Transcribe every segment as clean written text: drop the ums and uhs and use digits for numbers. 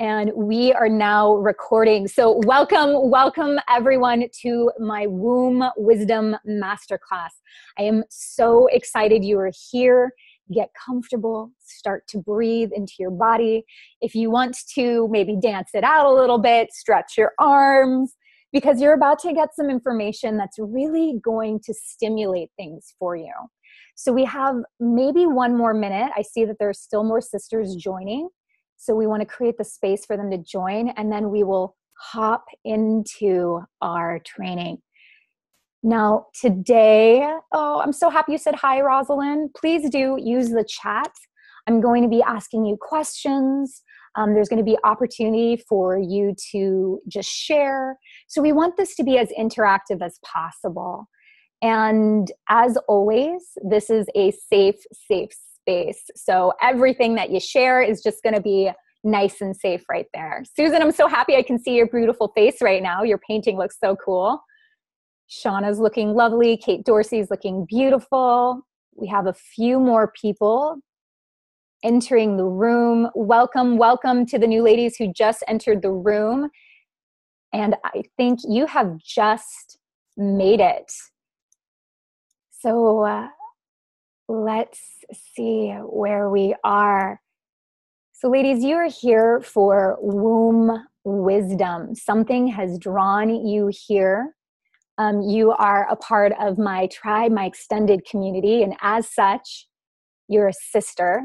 And we are now recording. So welcome everyone to my Womb Wisdom Masterclass. I am so excited you are here. Get comfortable, start to breathe into your body. If you want to maybe dance it out a little bit, stretch your arms, because you're about to get some information that's really going to stimulate things for you. So we have maybe one more minute. I see that there's still more sisters joining. So we want to create the space for them to join, and then we will hop into our training. Now today, I'm so happy you said hi, Rosalind. Please do use the chat. I'm going to be asking you questions. There's going to be opportunity for you to just share. So we want this to be as interactive as possible. And as always, this is a safe space. So everything that you share is just going to be nice and safe right there. Susan, I'm so happy I can see your beautiful face right now. Your painting looks so cool. Shauna's looking lovely. Kate Dorsey's looking beautiful. We have a few more people entering the room. Welcome to the new ladies who just entered the room. And I think you have just made it. So let's see where we are. So ladies, you are here for womb wisdom. Something has drawn you here. You are a part of my tribe, my extended community, and as such, you're a sister.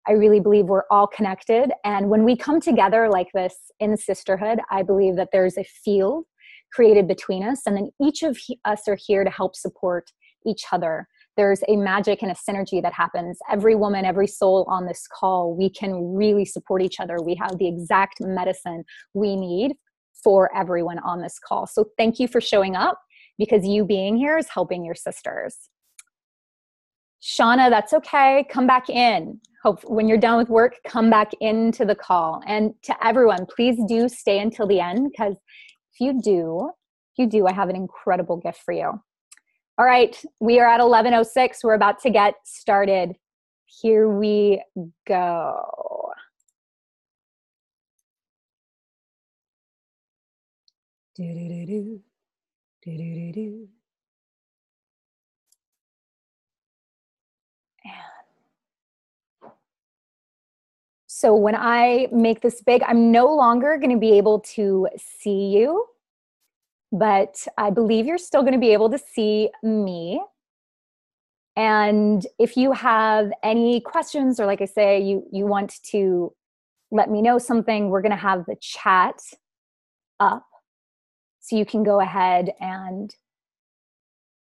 I really believe we're all connected. And when we come together like this in sisterhood, I believe that there's a field created between us, and then each of us are here to help support each other. There's a magic and a synergy that happens. Every woman, every soul on this call, we can really support each other. We have the exact medicine we need for everyone on this call. So thank you for showing up, because you being here is helping your sisters. Shauna, that's okay. Come back in. Hope when you're done with work, come back into the call. And to everyone, please do stay until the end, because if you do, I have an incredible gift for you. All right, we are at 11:06. We're about to get started. Here we go. Do-do-do-do, do-do-do-do. So when I make this big, I'm no longer going to be able to see you, but I believe you're still going to be able to see me. And if you have any questions, or like I say, you want to let me know something, we're going to have the chat up. So you can go ahead and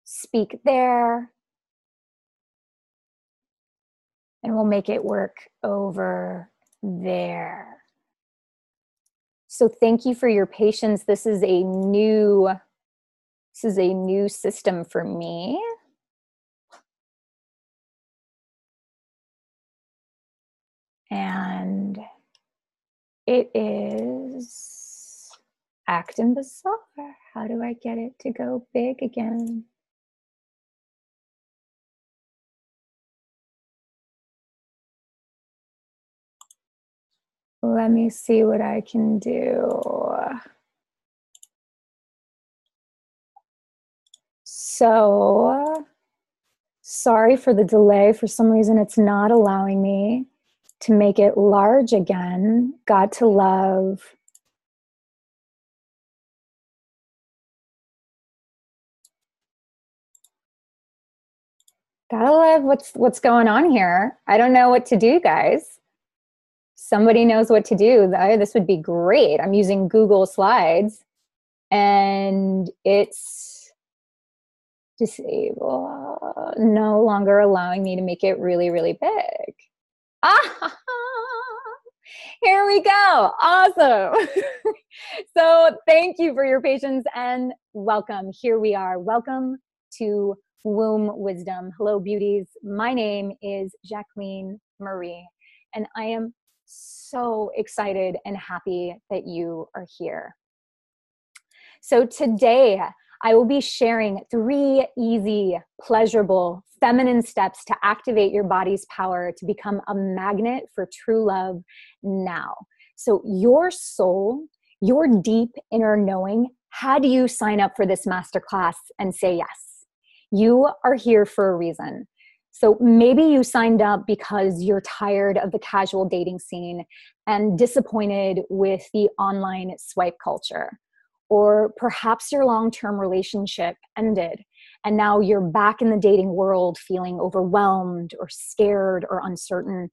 speak there. And we'll make it work over there. So thank you for your patience. This is a new system for me. And it is acting bizarre. How do I get it to go big again? Let me see what I can do. So, sorry for the delay. For some reason, it's not allowing me to make it large again. Got to love. Gotta love what's going on here. I don't know what to do, guys. Somebody knows what to do. This would be great. I'm using Google Slides, and it's disable, no longer allowing me to make it really, really big. Ah, here we go. Awesome. So thank you for your patience and welcome. Here we are. Welcome to Womb Wisdom. Hello, beauties. My name is Jacqueline Marie, and I am so excited and happy that you are here. So today, I will be sharing 3 easy, pleasurable, feminine steps to activate your body's power to become a magnet for true love now. So your soul, your deep inner knowing, had you sign up for this masterclass and say yes. You are here for a reason. So maybe you signed up because you're tired of the casual dating scene and disappointed with the online swipe culture. Or perhaps your long-term relationship ended and now you're back in the dating world feeling overwhelmed or scared or uncertain.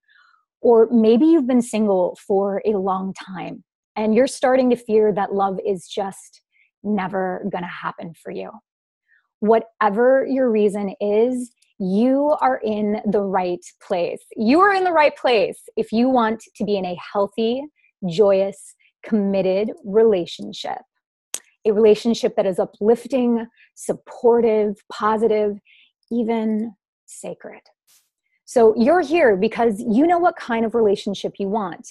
Or maybe you've been single for a long time and you're starting to fear that love is just never going to happen for you. Whatever your reason is, you are in the right place. You are in the right place if you want to be in a healthy, joyous, committed relationship. A relationship that is uplifting, supportive, positive, even sacred. So you're here because you know what kind of relationship you want.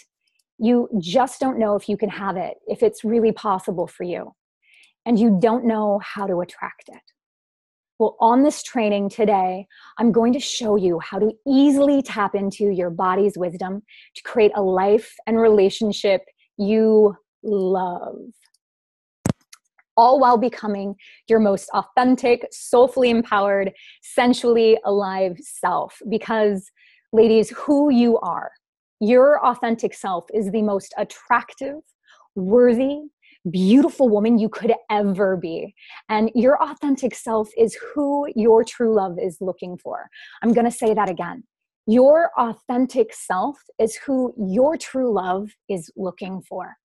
You just don't know if you can have it, if it's really possible for you. And you don't know how to attract it. Well, on this training today, I'm going to show you how to easily tap into your body's wisdom to create a life and relationship you love, all while becoming your most authentic, soulfully empowered, sensually alive self. Because, ladies, who you are, your authentic self is the most attractive, worthy, beautiful woman you could ever be. And your authentic self is who your true love is looking for. I'm going to say that again. Your authentic self is who your true love is looking for.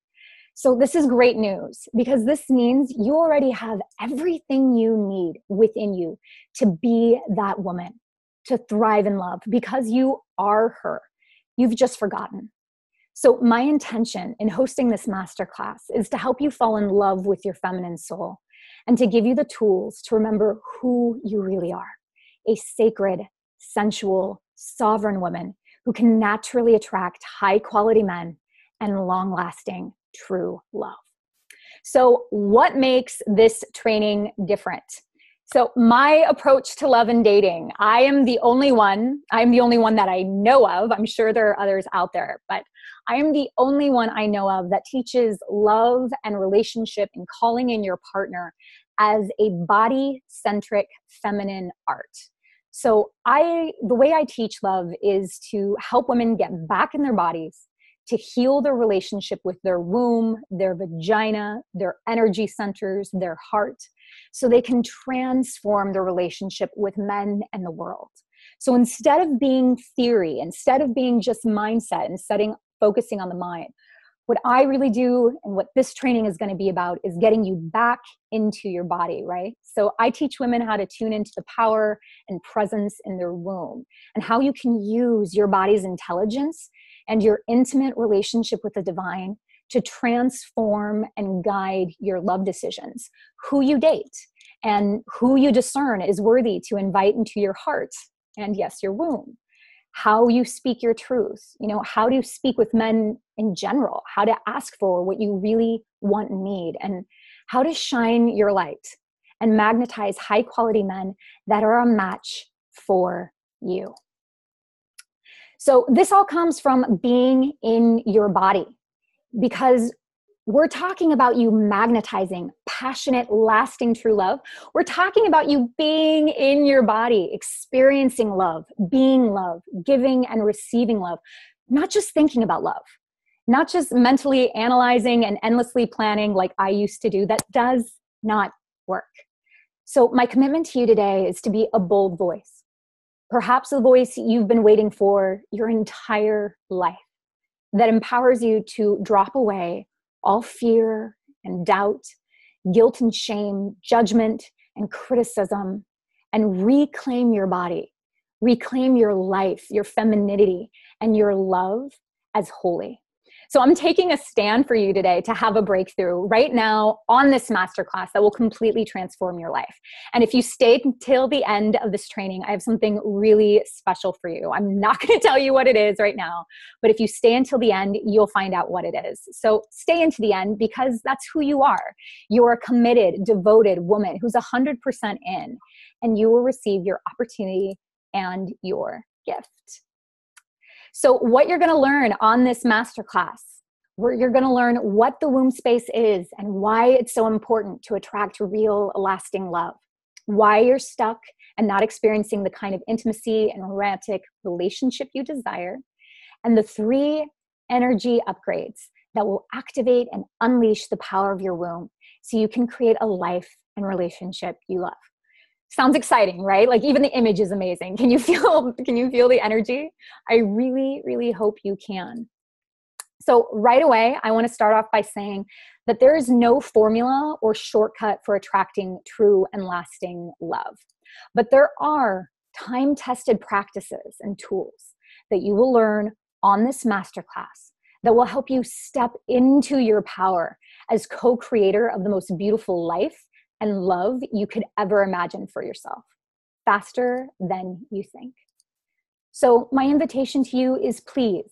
So this is great news because this means you already have everything you need within you to be that woman, to thrive in love, because you are her. You've just forgotten. So my intention in hosting this masterclass is to help you fall in love with your feminine soul and to give you the tools to remember who you really are, a sacred, sensual, sovereign woman who can naturally attract high-quality men and long-lasting true love. So what makes this training different? So my approach to love and dating, I'm the only one that I know of. I'm sure there are others out there, but I am the only one I know of that teaches love and relationship and calling in your partner as a body-centric feminine art. So the way I teach love is to help women get back in their bodies, to heal their relationship with their womb, their vagina, their energy centers, their heart, so they can transform their relationship with men and the world. So instead of being theory, instead of being just mindset and focusing on the mind, what I really do and what this training is going to be about is getting you back into your body, right? So I teach women how to tune into the power and presence in their womb and how you can use your body's intelligence and your intimate relationship with the divine to transform and guide your love decisions, who you date, and who you discern is worthy to invite into your heart and, yes, your womb. How you speak your truth, how to speak with men in general, how to ask for what you really want and need, and how to shine your light and magnetize high-quality men that are a match for you. So this all comes from being in your body, because we're talking about you magnetizing passionate, lasting true love. We're talking about you being in your body, experiencing love, being love, giving and receiving love, not just thinking about love, not just mentally analyzing and endlessly planning like I used to do. That does not work. So my commitment to you today is to be a bold voice, perhaps the voice you've been waiting for your entire life, that empowers you to drop away all fear and doubt, guilt and shame, judgment and criticism, and reclaim your body, reclaim your life, your femininity, and your love as holy. So I'm taking a stand for you today to have a breakthrough right now on this masterclass that will completely transform your life. And if you stay until the end of this training, I have something really special for you. I'm not going to tell you what it is right now, but if you stay until the end, you'll find out what it is. So stay into the end because that's who you are. You're a committed, devoted woman who's 100% in, and you will receive your opportunity and your gift. So what you're going to learn on this masterclass, where you're going to learn what the womb space is and why it's so important to attract real, lasting love, why you're stuck and not experiencing the kind of intimacy and romantic relationship you desire, and the 3 energy upgrades that will activate and unleash the power of your womb so you can create a life and relationship you love. Sounds exciting, right? Like even the image is amazing. Can you feel the energy? I really, really hope you can. So right away, I want to start off by saying that there is no formula or shortcut for attracting true and lasting love. But there are time-tested practices and tools that you will learn on this masterclass that will help you step into your power as co-creator of the most beautiful life and love you could ever imagine for yourself, faster than you think. So my invitation to you is, please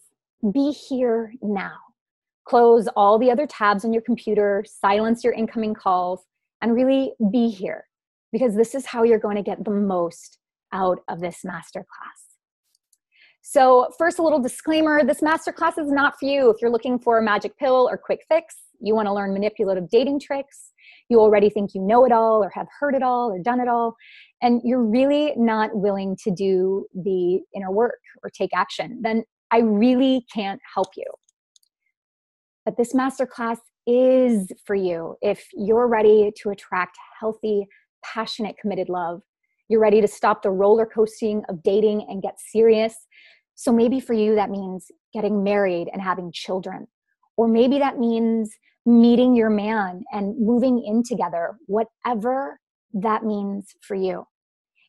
be here now. Close all the other tabs on your computer, silence your incoming calls, and really be here, because this is how you're going to get the most out of this masterclass. So first, a little disclaimer, this masterclass is not for you if you're looking for a magic pill or quick fix, you want to learn manipulative dating tricks, you already think you know it all or have heard it all or done it all, and you're really not willing to do the inner work or take action, then I really can't help you. But this masterclass is for you if you're ready to attract healthy, passionate, committed love. You're ready to stop the roller coasting of dating and get serious. So maybe for you, that means getting married and having children. Or maybe that means meeting your man and moving in together, whatever that means for you.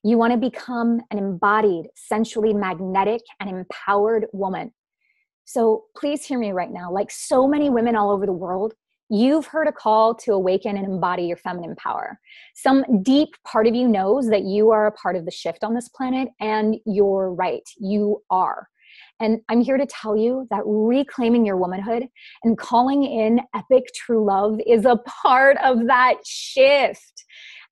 You want to become an embodied, sensually magnetic, and empowered woman. So please hear me right now. Like so many women all over the world, you've heard a call to awaken and embody your feminine power. Some deep part of you knows that you are a part of the shift on this planet, and you're right, you are. And I'm here to tell you that reclaiming your womanhood and calling in epic true love is a part of that shift.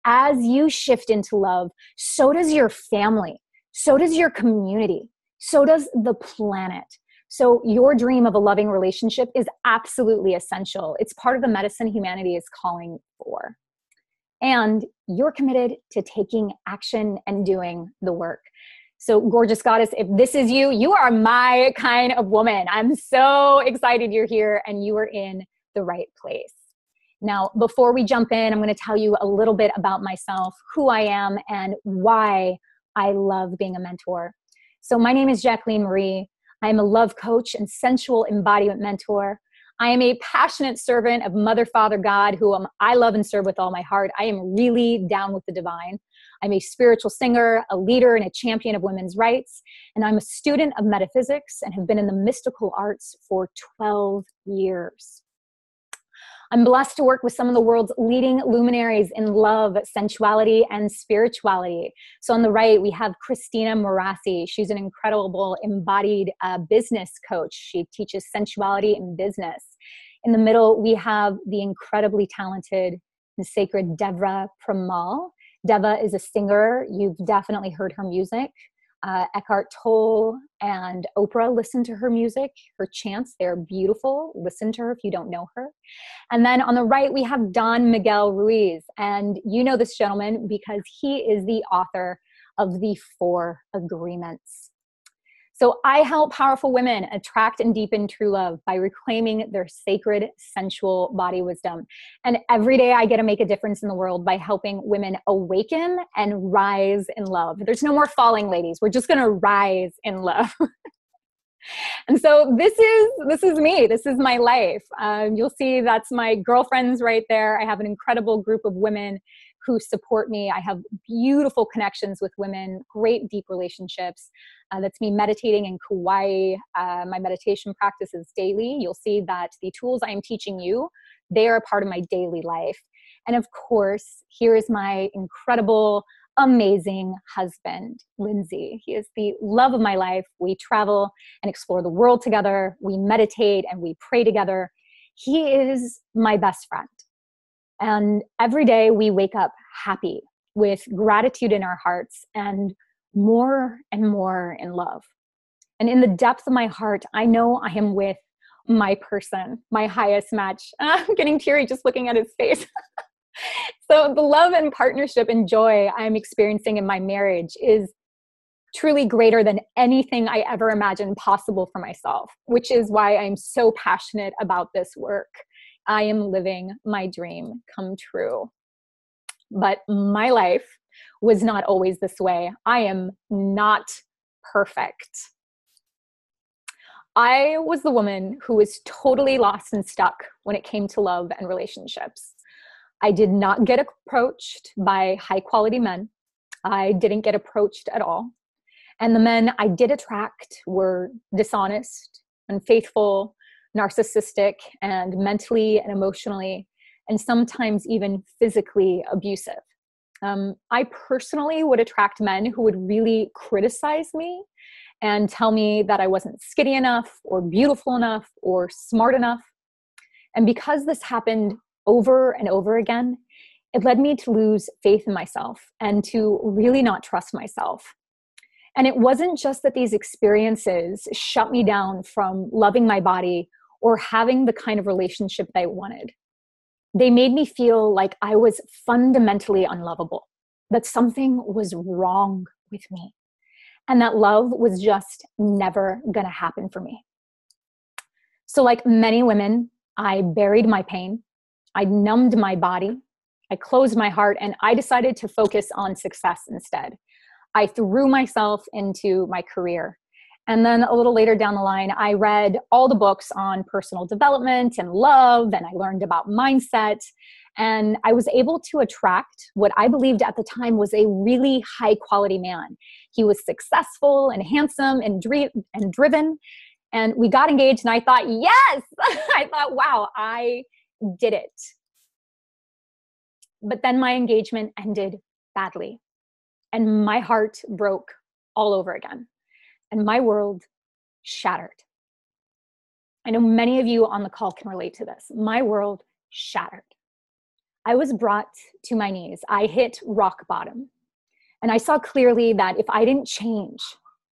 As you shift into love, so does your family, so does your community, so does the planet. So your dream of a loving relationship is absolutely essential. It's part of the medicine humanity is calling for. And you're committed to taking action and doing the work. So gorgeous goddess, if this is you, you are my kind of woman. I'm so excited you're here and you are in the right place. Now, before we jump in, I'm going to tell you a little bit about myself, who I am, and why I love being a mentor. So my name is Jacqueline Marie. I'm a love coach and sensual embodiment mentor. I am a passionate servant of Mother, Father, God, whom I love and serve with all my heart. I am really down with the divine. I'm a spiritual singer, a leader, and a champion of women's rights. And I'm a student of metaphysics and have been in the mystical arts for 12 years. I'm blessed to work with some of the world's leading luminaries in love, sensuality, and spirituality. So on the right, we have Christina Morassi. She's an incredible embodied business coach. She teaches sensuality in business. In the middle, we have the incredibly talented and sacred Devra Pramal. Deva is a singer. You've definitely heard her music. Eckhart Tolle and Oprah listen to her music, her chants. They're beautiful. Listen to her if you don't know her. And then on the right, we have Don Miguel Ruiz. And you know this gentleman because he is the author of the 4 Agreements. So I help powerful women attract and deepen true love by reclaiming their sacred, sensual body wisdom. And every day I get to make a difference in the world by helping women awaken and rise in love. There's no more falling, ladies. We're just going to rise in love. And so this is me. This is my life. You'll see that's my girlfriends right there. I have an incredible group of women who support me. I have beautiful connections with women, great deep relationships. That's me meditating in Kauai. My meditation practice is daily. You'll see that the tools I am teaching you, they are a part of my daily life. And of course, here is my incredible, amazing husband, Lindsay. He is the love of my life. We travel and explore the world together. We meditate and we pray together. He is my best friend. And every day we wake up happy with gratitude in our hearts and more in love. And in the depth of my heart, I know I am with my person, my highest match. I'm getting teary just looking at his face. So the love and partnership and joy I'm experiencing in my marriage is truly greater than anything I ever imagined possible for myself, which is why I'm so passionate about this work. I am living my dream come true. But my life was not always this way. I am not perfect. I was the woman who was totally lost and stuck when it came to love and relationships. I did not get approached by high quality men. I didn't get approached at all. And the men I did attract were dishonest, unfaithful, narcissistic, and mentally and emotionally, and sometimes even physically abusive. I personally would attract men who would really criticize me and tell me that I wasn't skinny enough or beautiful enough or smart enough. And because this happened over and over again, it led me to lose faith in myself and to really not trust myself. And it wasn't just that these experiences shut me down from loving my body or having the kind of relationship that I wanted. They made me feel like I was fundamentally unlovable, that something was wrong with me, and that love was just never going to happen for me. So like many women, I buried my pain, I numbed my body, I closed my heart, and I decided to focus on success instead. I threw myself into my career. And then a little later down the line, I read all the books on personal development and love, and I learned about mindset. And I was able to attract what I believed at the time was a really high quality man. He was successful and handsome and driven. And we got engaged, and I thought, yes, I thought, wow, I did it. But then my engagement ended badly. And my heart broke all over again. And my world shattered. I know many of you on the call can relate to this. My world shattered. I was brought to my knees. I hit rock bottom. And I saw clearly that if I didn't change,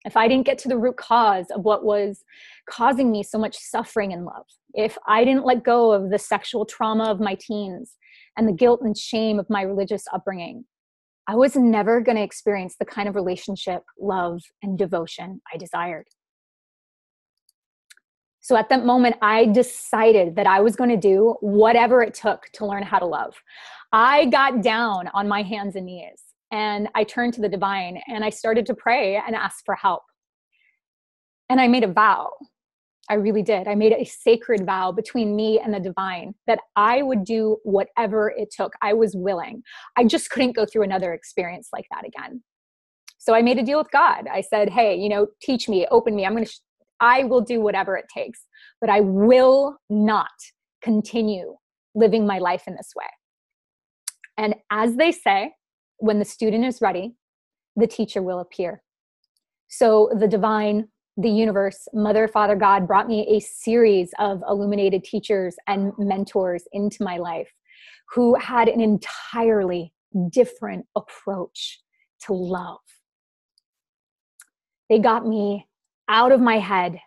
if I didn't get to the root cause of what was causing me so much suffering in love, if I didn't let go of the sexual trauma of my teens and the guilt and shame of my religious upbringing, I was never going to experience the kind of relationship, love, and devotion I desired. So at that moment, I decided that I was going to do whatever it took to learn how to love. I got down on my hands and knees, and I turned to the divine, and I started to pray and ask for help. And I made a vow. I really did. I made a sacred vow between me and the divine that I would do whatever it took. I was willing. I just couldn't go through another experience like that again. So I made a deal with God. I said, hey, teach me, open me. I will do whatever it takes, but I will not continue living my life in this way. And as they say, when the student is ready, the teacher will appear. So the divine, the universe, Mother, Father, God brought me a series of illuminated teachers and mentors into my life who had an entirely different approach to love. They got me out of my head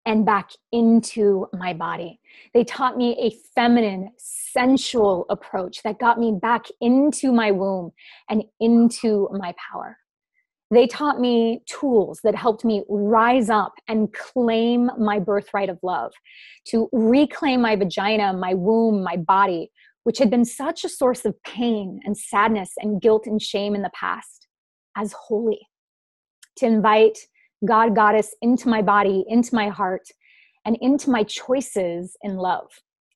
and back into my body. They taught me a feminine, sensual approach that got me back into my womb and into my power. They taught me tools that helped me rise up and claim my birthright of love, to reclaim my vagina, my womb, my body, which had been such a source of pain and sadness and guilt and shame in the past, as holy, to invite God, Goddess into my body, into my heart, and into my choices in love.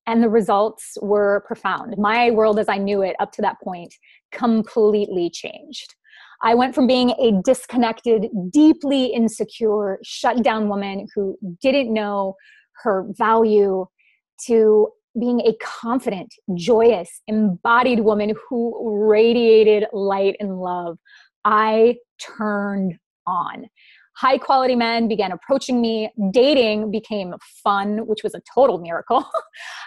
And the results were profound. My world as I knew it up to that point completely changed. I went from being a disconnected, deeply insecure, shut down woman who didn't know her value to being a confident, joyous, embodied woman who radiated light and love. I turned on. High quality men began approaching me. Dating became fun, which was a total miracle.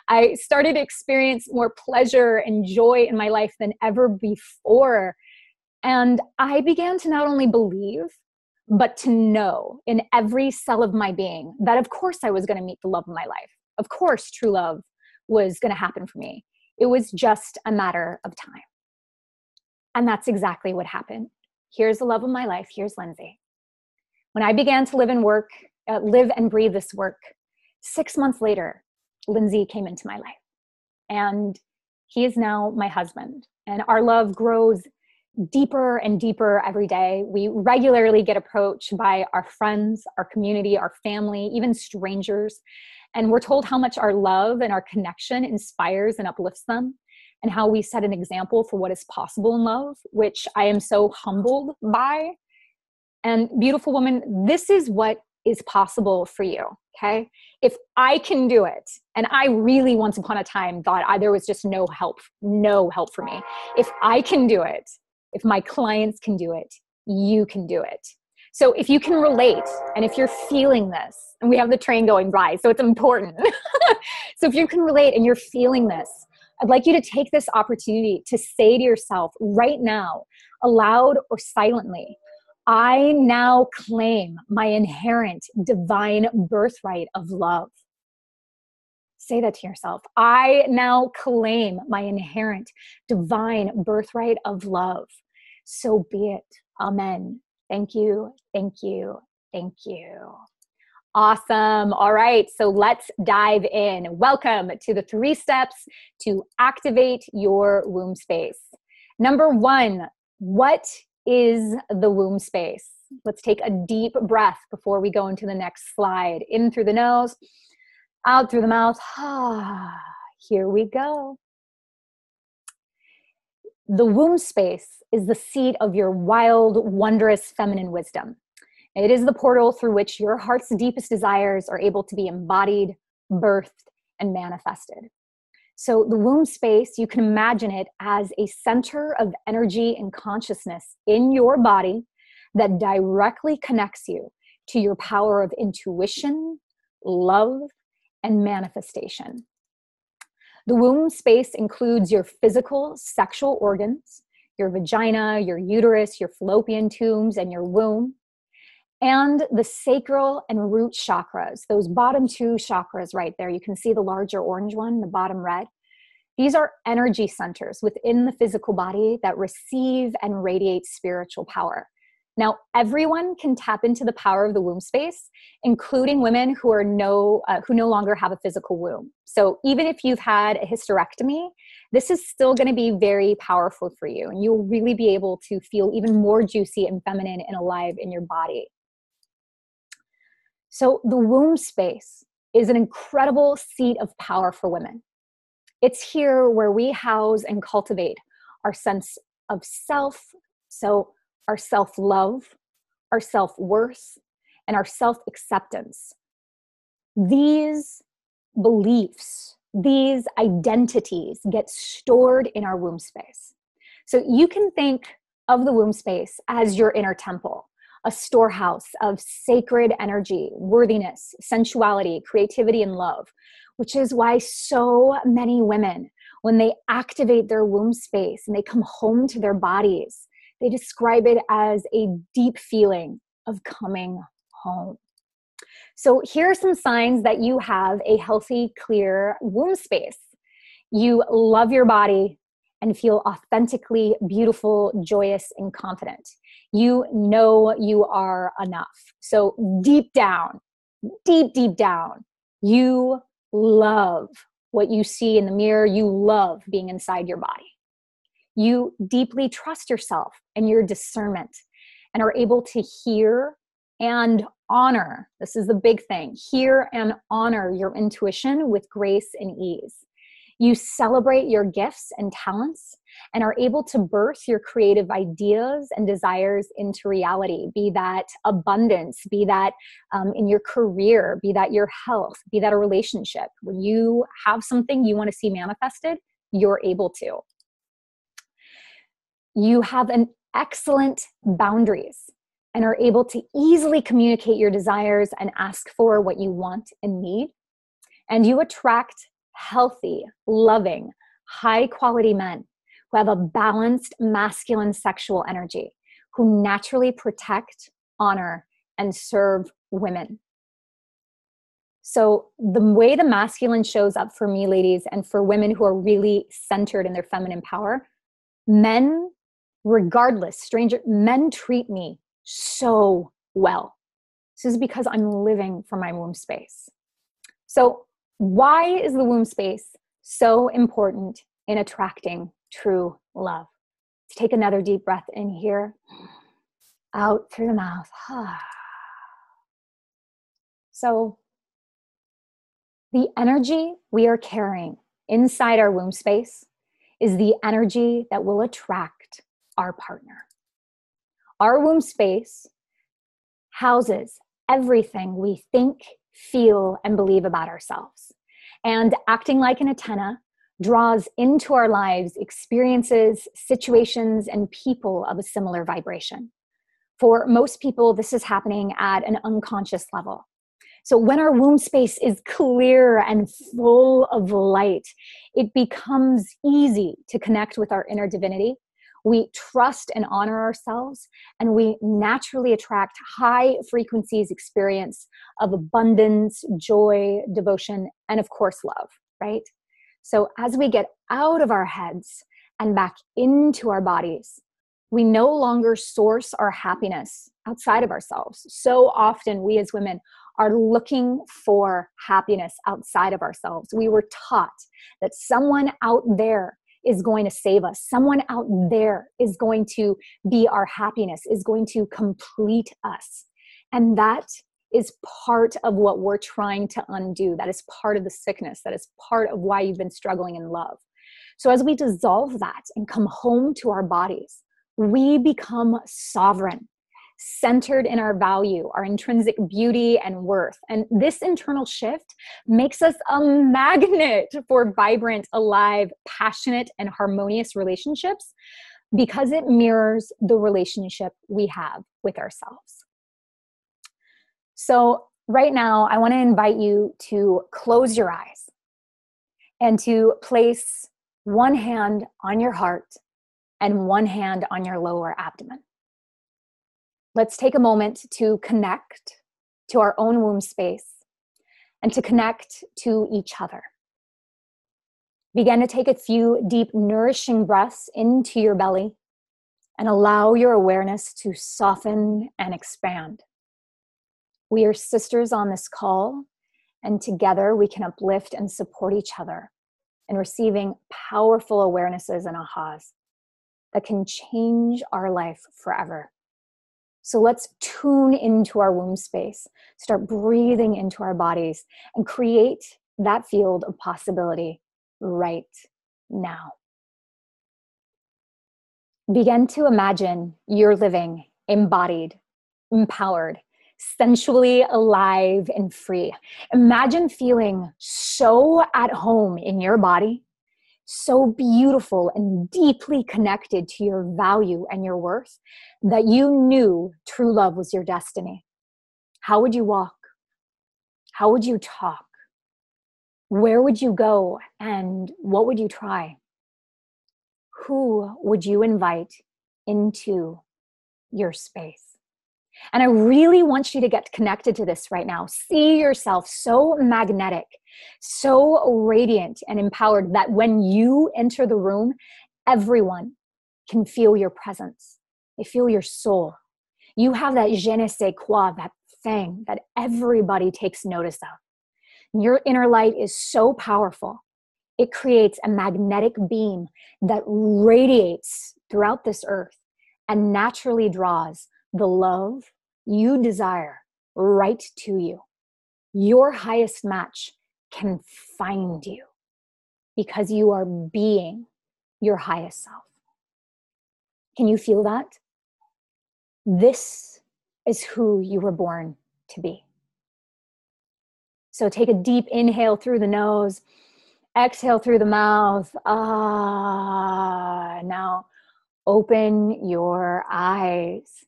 I started to experience more pleasure and joy in my life than ever before. And I began to not only believe, but to know in every cell of my being that of course I was going to meet the love of my life. Of course, true love was going to happen for me. It was just a matter of time. And that's exactly what happened. Here's the love of my life. Here's Lindsay. When I began to live and breathe this work, 6 months later, Lindsay came into my life. And he is now my husband. And our love grows deeper and deeper every day. We regularly get approached by our friends, our community, our family, even strangers. And we're told how much our love and our connection inspires and uplifts them, and how we set an example for what is possible in love, which I am so humbled by. And beautiful woman, this is what is possible for you, okay? If I can do it, and I really once upon a time thought there was just no help for me. If I can do it, if my clients can do it, you can do it. So if you can relate, and if you're feeling this, and we have the train going by, so it's important. So if you can relate and you're feeling this, I'd like you to take this opportunity to say to yourself right now, aloud or silently, I now claim my inherent divine birthright of love. Say that to yourself. I now claim my inherent divine birthright of love. So be it. Amen. Thank you. Thank you. Thank you. Awesome. All right. So let's dive in. Welcome to the 3 steps to activate your womb space. Number 1, what is the womb space? Let's take a deep breath before we go into the next slide. In through the nose, out through the mouth. Here we go. The womb space is the seat of your wild, wondrous feminine wisdom. It is the portal through which your heart's deepest desires are able to be embodied, birthed, and manifested. So the womb space, you can imagine it as a center of energy and consciousness in your body that directly connects you to your power of intuition, love, and manifestation. The womb space includes your physical sexual organs, your vagina, your uterus, your fallopian tubes, and your womb, and the sacral and root chakras, those bottom 2 chakras right there. You can see the larger orange one, the bottom red. These are energy centers within the physical body that receive and radiate spiritual power. Now, everyone can tap into the power of the womb space, including women who no longer have a physical womb. So even if you've had a hysterectomy, this is still going to be very powerful for you, and you'll really be able to feel even more juicy and feminine and alive in your body. So the womb space is an incredible seat of power for women. It's here where we house and cultivate our sense of self, so our self-love, our self-worth, and our self-acceptance. These beliefs, these identities get stored in our womb space. So you can think of the womb space as your inner temple, a storehouse of sacred energy, worthiness, sensuality, creativity, and love, which is why so many women, when they activate their womb space and they come home to their bodies, they describe it as a deep feeling of coming home. So here are some signs that you have a healthy, clear womb space. You love your body and feel authentically beautiful, joyous, and confident. You know you are enough. So deep down, deep down, you love what you see in the mirror. You love being inside your body. You deeply trust yourself and your discernment and are able to hear and honor. This is the big thing. Hear and honor your intuition with grace and ease. You celebrate your gifts and talents and are able to birth your creative ideas and desires into reality, be that abundance, be that in your career, be that your health, be that a relationship. When you have something you want to see manifested, you're able to. You have an excellent boundaries and are able to easily communicate your desires and ask for what you want and need. And you attract healthy, loving, high-quality men who have a balanced masculine sexual energy, who naturally protect, honor, and serve women. So the way the masculine shows up for me, ladies, and for women who are really centered in their feminine power, men, regardless, men treat me so well. This is because I'm living from my womb space. So why is the womb space so important in attracting true love? Let's take another deep breath in here, out through the mouth. So the energy we are carrying inside our womb space is the energy that will attract our partner. Our womb space houses everything we think, feel, and believe about ourselves. And acting like an antenna draws into our lives experiences, situations, and people of a similar vibration. For most people, this is happening at an unconscious level. So when our womb space is clear and full of light, it becomes easy to connect with our inner divinity. We trust and honor ourselves, and we naturally attract high frequencies experience of abundance, joy, devotion, and of course, love, right? So as we get out of our heads and back into our bodies, we no longer source our happiness outside of ourselves. So often we as women are looking for happiness outside of ourselves. We were taught that someone out there is going to save us. Someone out there is going to be our happiness, is going to complete us. And that is part of what we're trying to undo. That is part of the sickness. That is part of why you've been struggling in love. So as we dissolve that and come home to our bodies, we become sovereign, centered in our value, our intrinsic beauty and worth. And this internal shift makes us a magnet for vibrant, alive, passionate, and harmonious relationships because it mirrors the relationship we have with ourselves. So right now, I want to invite you to close your eyes and to place one hand on your heart and one hand on your lower abdomen. Let's take a moment to connect to our own womb space and to connect to each other. Begin to take a few deep, nourishing breaths into your belly and allow your awareness to soften and expand. We are sisters on this call, and together we can uplift and support each other in receiving powerful awarenesses and ahas that can change our life forever. So let's tune into our womb space, start breathing into our bodies, and create that field of possibility right now. Begin to imagine you're living embodied, empowered, sensually alive and free. Imagine feeling so at home in your body, so beautiful and deeply connected to your value and your worth that you knew true love was your destiny. How would you walk? How would you talk? Where would you go? And what would you try? Who would you invite into your space? And I really want you to get connected to this right now. See yourself so magnetic, so radiant and empowered that when you enter the room, everyone can feel your presence. They feel your soul. You have that je ne sais quoi, that thing that everybody takes notice of. Your inner light is so powerful. It creates a magnetic beam that radiates throughout this earth and naturally draws the love you desire right to you. Your highest match can find you because you are being your highest self. Can you feel that? This is who you were born to be. So take a deep inhale through the nose, exhale through the mouth. Now open your eyes.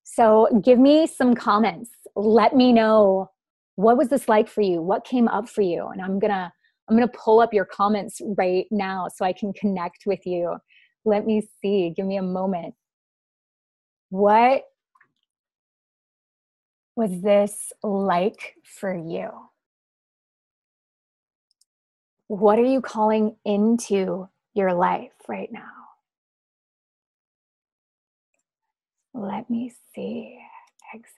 So give me some comments. Let me know, what was this like for you? What came up for you? And I'm gonna pull up your comments right now so I can connect with you. Let me see. Give me a moment. What was this like for you? What are you calling into your life right now? Let me see. Exit.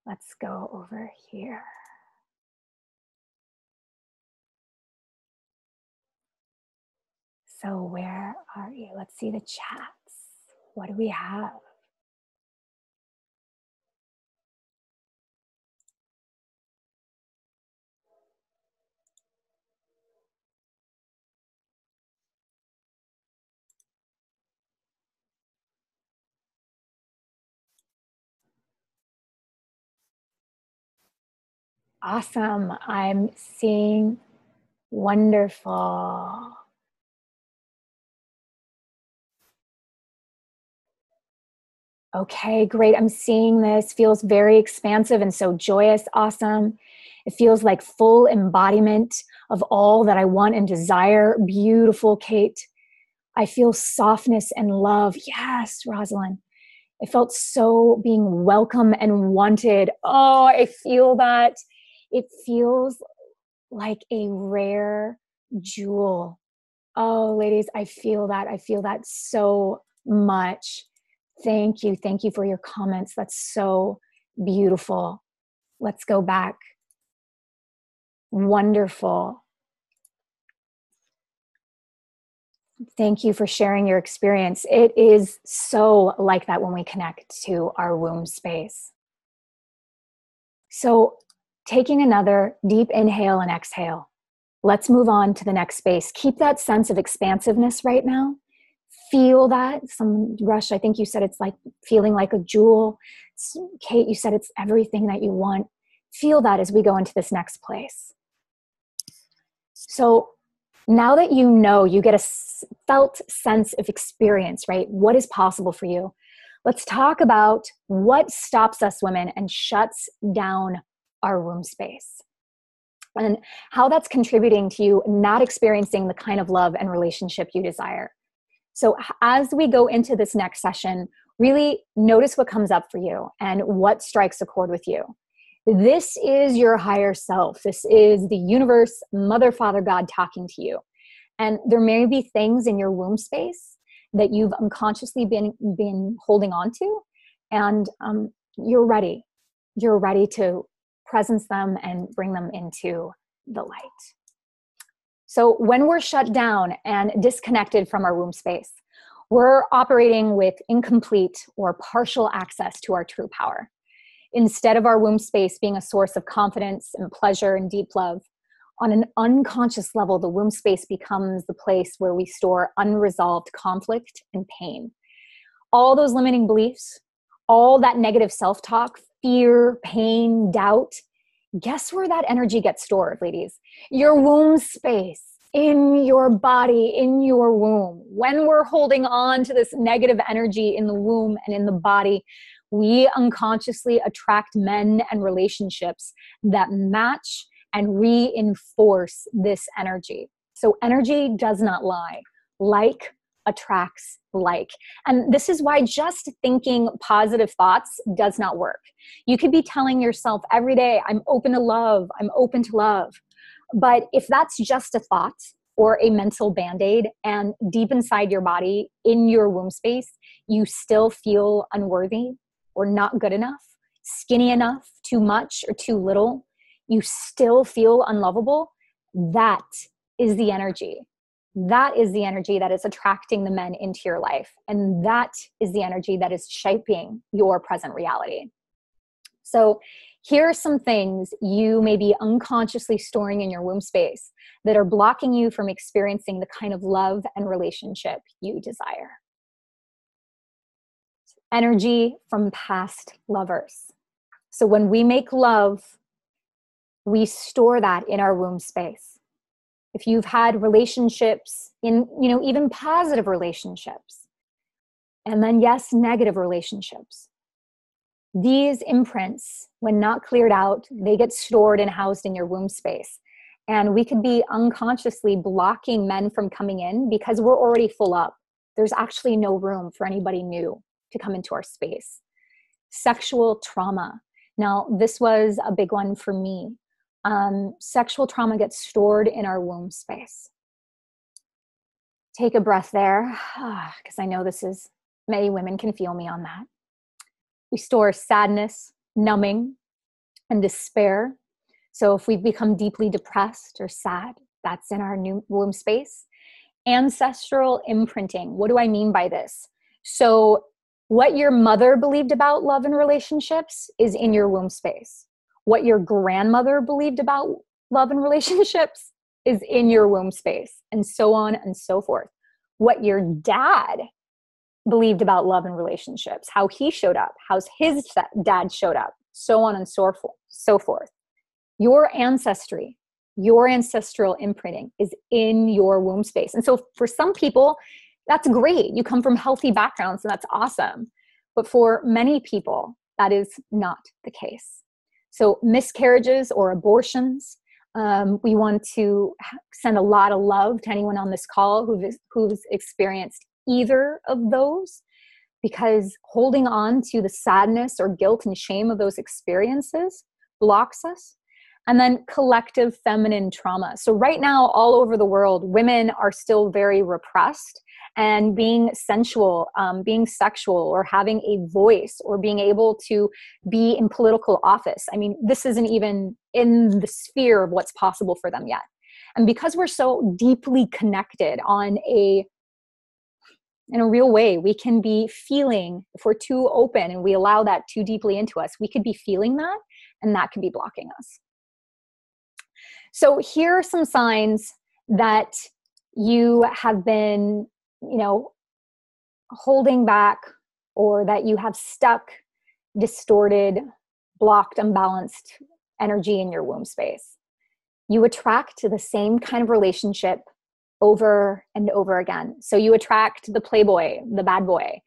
Let's go over here. So where are you? Let's see the chats. What do we have? Awesome. I'm seeing wonderful. Okay, great. I'm seeing this. Feels very expansive and so joyous. Awesome. It feels like full embodiment of all that I want and desire. Beautiful, Kate. I feel softness and love. Yes, Rosalind. I felt so being welcome and wanted. Oh, I feel that. It feels like a rare jewel. Oh, ladies, I feel that. I feel that so much. Thank you. Thank you for your comments. That's so beautiful. Let's go back. Wonderful. Thank you for sharing your experience. It is so like that when we connect to our womb space. So, taking another deep inhale and exhale, let's move on to the next space. Keep that sense of expansiveness right now. Feel that. Some Rush, I think you said it's like feeling like a jewel. Kate, you said it's everything that you want. Feel that as we go into this next place. So now that you know, you get a felt sense of experience, right? What is possible for you? Let's talk about what stops us women and shuts down our womb space, and how that's contributing to you not experiencing the kind of love and relationship you desire. So as we go into this next session, really notice what comes up for you and what strikes a chord with you. This is your higher self. This is the universe, Mother, Father, God talking to you. And there may be things in your womb space that you've unconsciously been holding on to, and you're ready. You're ready to presence them and bring them into the light. So when we're shut down and disconnected from our womb space, we're operating with incomplete or partial access to our true power. Instead of our womb space being a source of confidence and pleasure and deep love, on an unconscious level, the womb space becomes the place where we store unresolved conflict and pain. All those limiting beliefs, all that negative self-talk, fear, pain, doubt, guess where that energy gets stored, ladies? Your womb space, in your body, in your womb. When we're holding on to this negative energy in the womb and in the body, we unconsciously attract men and relationships that match and reinforce this energy. So energy does not lie. Like attracts like. And this is why just thinking positive thoughts does not work. You could be telling yourself every day, I'm open to love, I'm open to love. But if that's just a thought or a mental band-aid, and deep inside your body, in your womb space, you still feel unworthy or not good enough, skinny enough, too much or too little, you still feel unlovable, that is the energy. That is the energy that is attracting the men into your life. And that is the energy that is shaping your present reality. So here are some things you may be unconsciously storing in your womb space that are blocking you from experiencing the kind of love and relationship you desire. Energy from past lovers. So when we make love, we store that in our womb space. If you've had relationships in, even positive relationships, and then yes, negative relationships, these imprints, when not cleared out, they get stored and housed in your womb space. And we could be unconsciously blocking men from coming in because we're already full up. There's actually no room for anybody new to come into our space. Sexual trauma. Now, this was a big one for me. Sexual trauma gets stored in our womb space. Take a breath there, because I know many women can feel me on that. We store sadness, numbing, and despair. So if we've become deeply depressed or sad, that's in our new womb space. Ancestral imprinting. What do I mean by this? So what your mother believed about love and relationships is in your womb space. What your grandmother believed about love and relationships is in your womb space, and so on and so forth. What your dad believed about love and relationships, how he showed up, how his dad showed up, so on and so forth. Your ancestry, your ancestral imprinting is in your womb space. And so for some people, that's great. You come from healthy backgrounds, and that's awesome. But for many people, that is not the case. So miscarriages or abortions, we want to send a lot of love to anyone on this call who's experienced either of those, because holding on to the sadness or guilt and shame of those experiences blocks us. And then collective feminine trauma. So right now, all over the world, women are still very repressed, and being sensual, being sexual, or having a voice, or being able to be in political office. I mean, this isn't even in the sphere of what's possible for them yet. And because we're so deeply connected in a real way, we can be feeling, if we're too open and we allow that too deeply into us, we could be feeling that, and that can be blocking us. So here are some signs that you have been, holding back, or that you have stuck, distorted, blocked, unbalanced energy in your womb space. You attract the same kind of relationship over and over again. So you attract the playboy, the bad boy,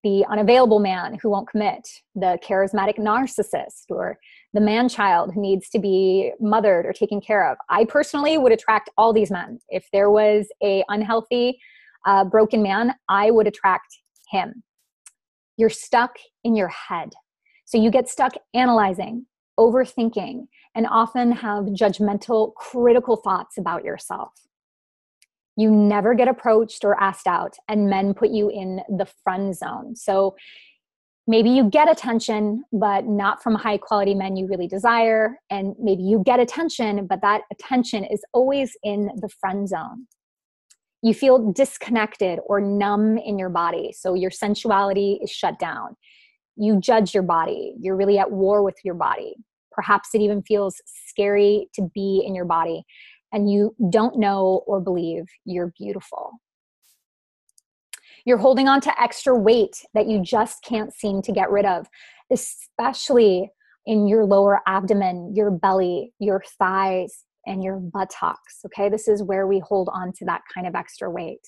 the unavailable man who won't commit, the charismatic narcissist, or the man-child who needs to be mothered or taken care of. I personally would attract all these men. If there was a unhealthy, broken man, I would attract him. You're stuck in your head. So you get stuck analyzing, overthinking, and often have judgmental, critical thoughts about yourself. You never get approached or asked out, and men put you in the friend zone. So maybe you get attention, but not from high quality men you really desire. And maybe you get attention, but that attention is always in the friend zone. You feel disconnected or numb in your body. So your sensuality is shut down. You judge your body. You're really at war with your body. Perhaps it even feels scary to be in your body, and you don't know or believe you're beautiful. You're holding on to extra weight that you just can't seem to get rid of, especially in your lower abdomen, your belly, your thighs, and your buttocks. Okay, this is where we hold on to that kind of extra weight.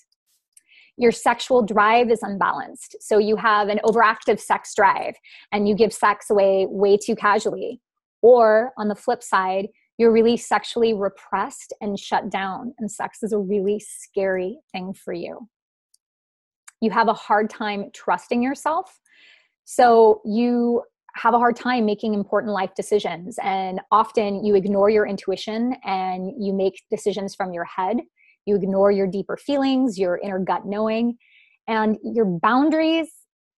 Your sexual drive is unbalanced. So you have an overactive sex drive, and you give sex away way too casually. Or on the flip side, you're really sexually repressed and shut down, and sex is a really scary thing for you. You have a hard time trusting yourself. So you have a hard time making important life decisions, and often you ignore your intuition and you make decisions from your head. You ignore your deeper feelings, your inner gut knowing, and your boundaries.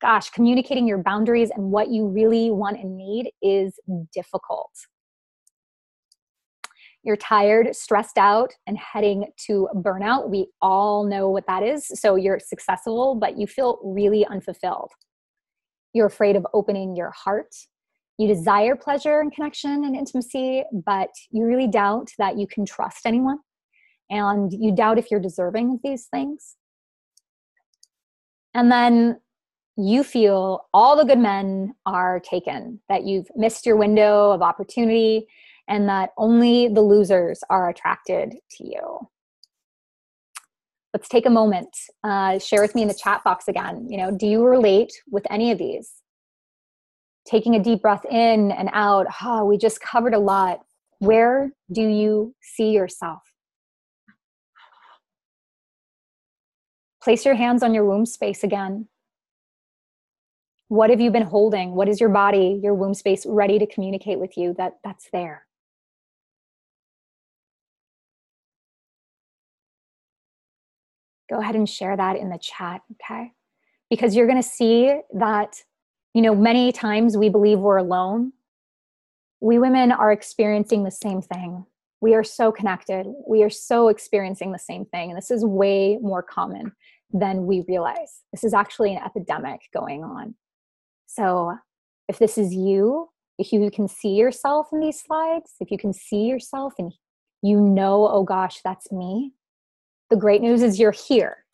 Gosh, communicating your boundaries and what you really want and need is difficult. You're tired, stressed out, and heading to burnout. We all know what that is. So you're successful, but you feel really unfulfilled. You're afraid of opening your heart. You desire pleasure and connection and intimacy, but you really doubt that you can trust anyone. And you doubt if you're deserving of these things. And then you feel all the good men are taken, that you've missed your window of opportunity, and that only the losers are attracted to you. Let's take a moment. Share with me in the chat box again. Do you relate with any of these? Taking a deep breath in and out. We just covered a lot. Where do you see yourself? Place your hands on your womb space again. What have you been holding? What is your body, your womb space ready to communicate with you that's there? Go ahead and share that in the chat, okay? Because you're going to see that, you know, many times we believe we're alone. We women are experiencing the same thing. We are so connected. We are so experiencing the same thing. And this is way more common than we realize. This is actually an epidemic going on. So if this is you, if you can see yourself in these slides, if you can see yourself and you know, oh gosh, that's me, the great news is you're here.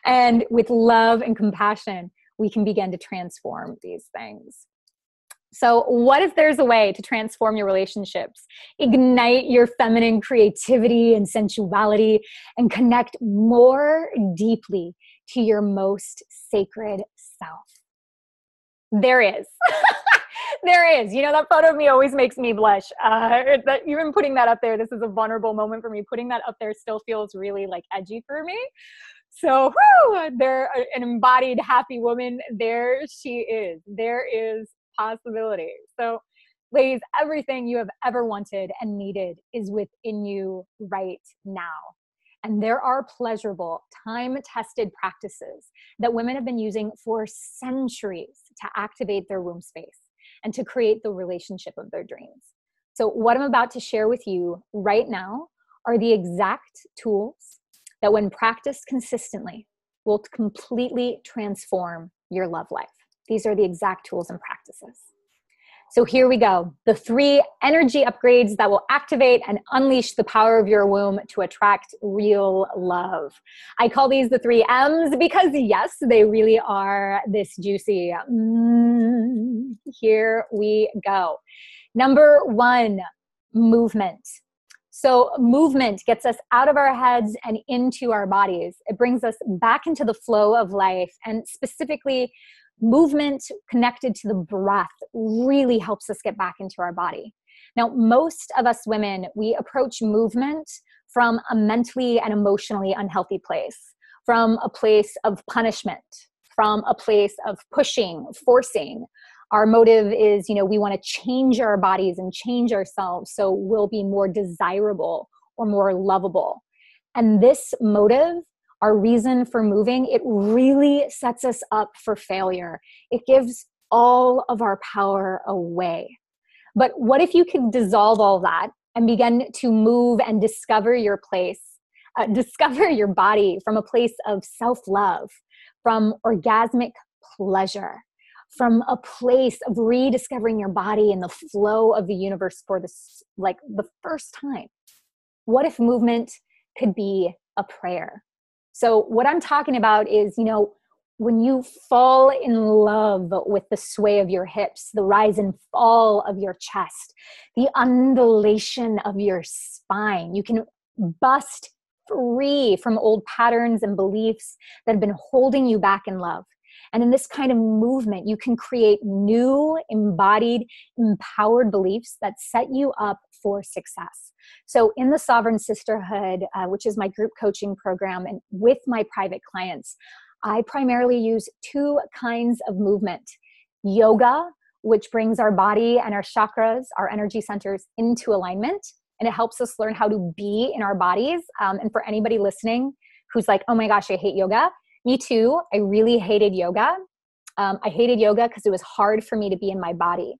And with love and compassion, we can begin to transform these things. So what if there's a way to transform your relationships, ignite your feminine creativity and sensuality, and connect more deeply to your most sacred self? There is. There is. You know, that photo of me always makes me blush. Even putting that up there, this is a vulnerable moment for me. Putting that up there still feels really like edgy for me. So there, an embodied happy woman, there she is. There is possibility. So ladies, everything you have ever wanted and needed is within you right now. And there are pleasurable, time-tested practices that women have been using for centuries to activate their womb space and to create the relationship of their dreams. So what I'm about to share with you right now are the exact tools that when practiced consistently will completely transform your love life. These are the exact tools and practices. So here we go. The 3 energy upgrades that will activate and unleash the power of your womb to attract real love. I call these the 3 M's because yes, they really are this juicy. Here we go. Number 1, movement. So movement gets us out of our heads and into our bodies. It brings us back into the flow of life, and specifically movement connected to the breath really helps us get back into our body. Now, most of us women, we approach movement from a mentally and emotionally unhealthy place, from a place of punishment, from a place of pushing, forcing. Our motive is, you know, we want to change our bodies and change ourselves so we'll be more desirable or more lovable. And this motive, our reason for moving, it really sets us up for failure. It gives all of our power away. But what if you could dissolve all that and begin to move and discover your place, discover your body from a place of self-love, from orgasmic pleasure, from a place of rediscovering your body in the flow of the universe for this, like the first time? What if movement could be a prayer? So what I'm talking about is, you know, when you fall in love with the sway of your hips, the rise and fall of your chest, the undulation of your spine, you can bust free from old patterns and beliefs that have been holding you back in love. And in this kind of movement, you can create new, embodied, empowered beliefs that set you up for success. So in the Sovereign Sisterhood, which is my group coaching program, and with my private clients, I primarily use 2 kinds of movement. Yoga, which brings our body and our chakras, our energy centers, into alignment. And it helps us learn how to be in our bodies. And for anybody listening who's like, oh my gosh, I hate yoga. Me too. I really hated yoga. I hated yoga because it was hard for me to be in my body.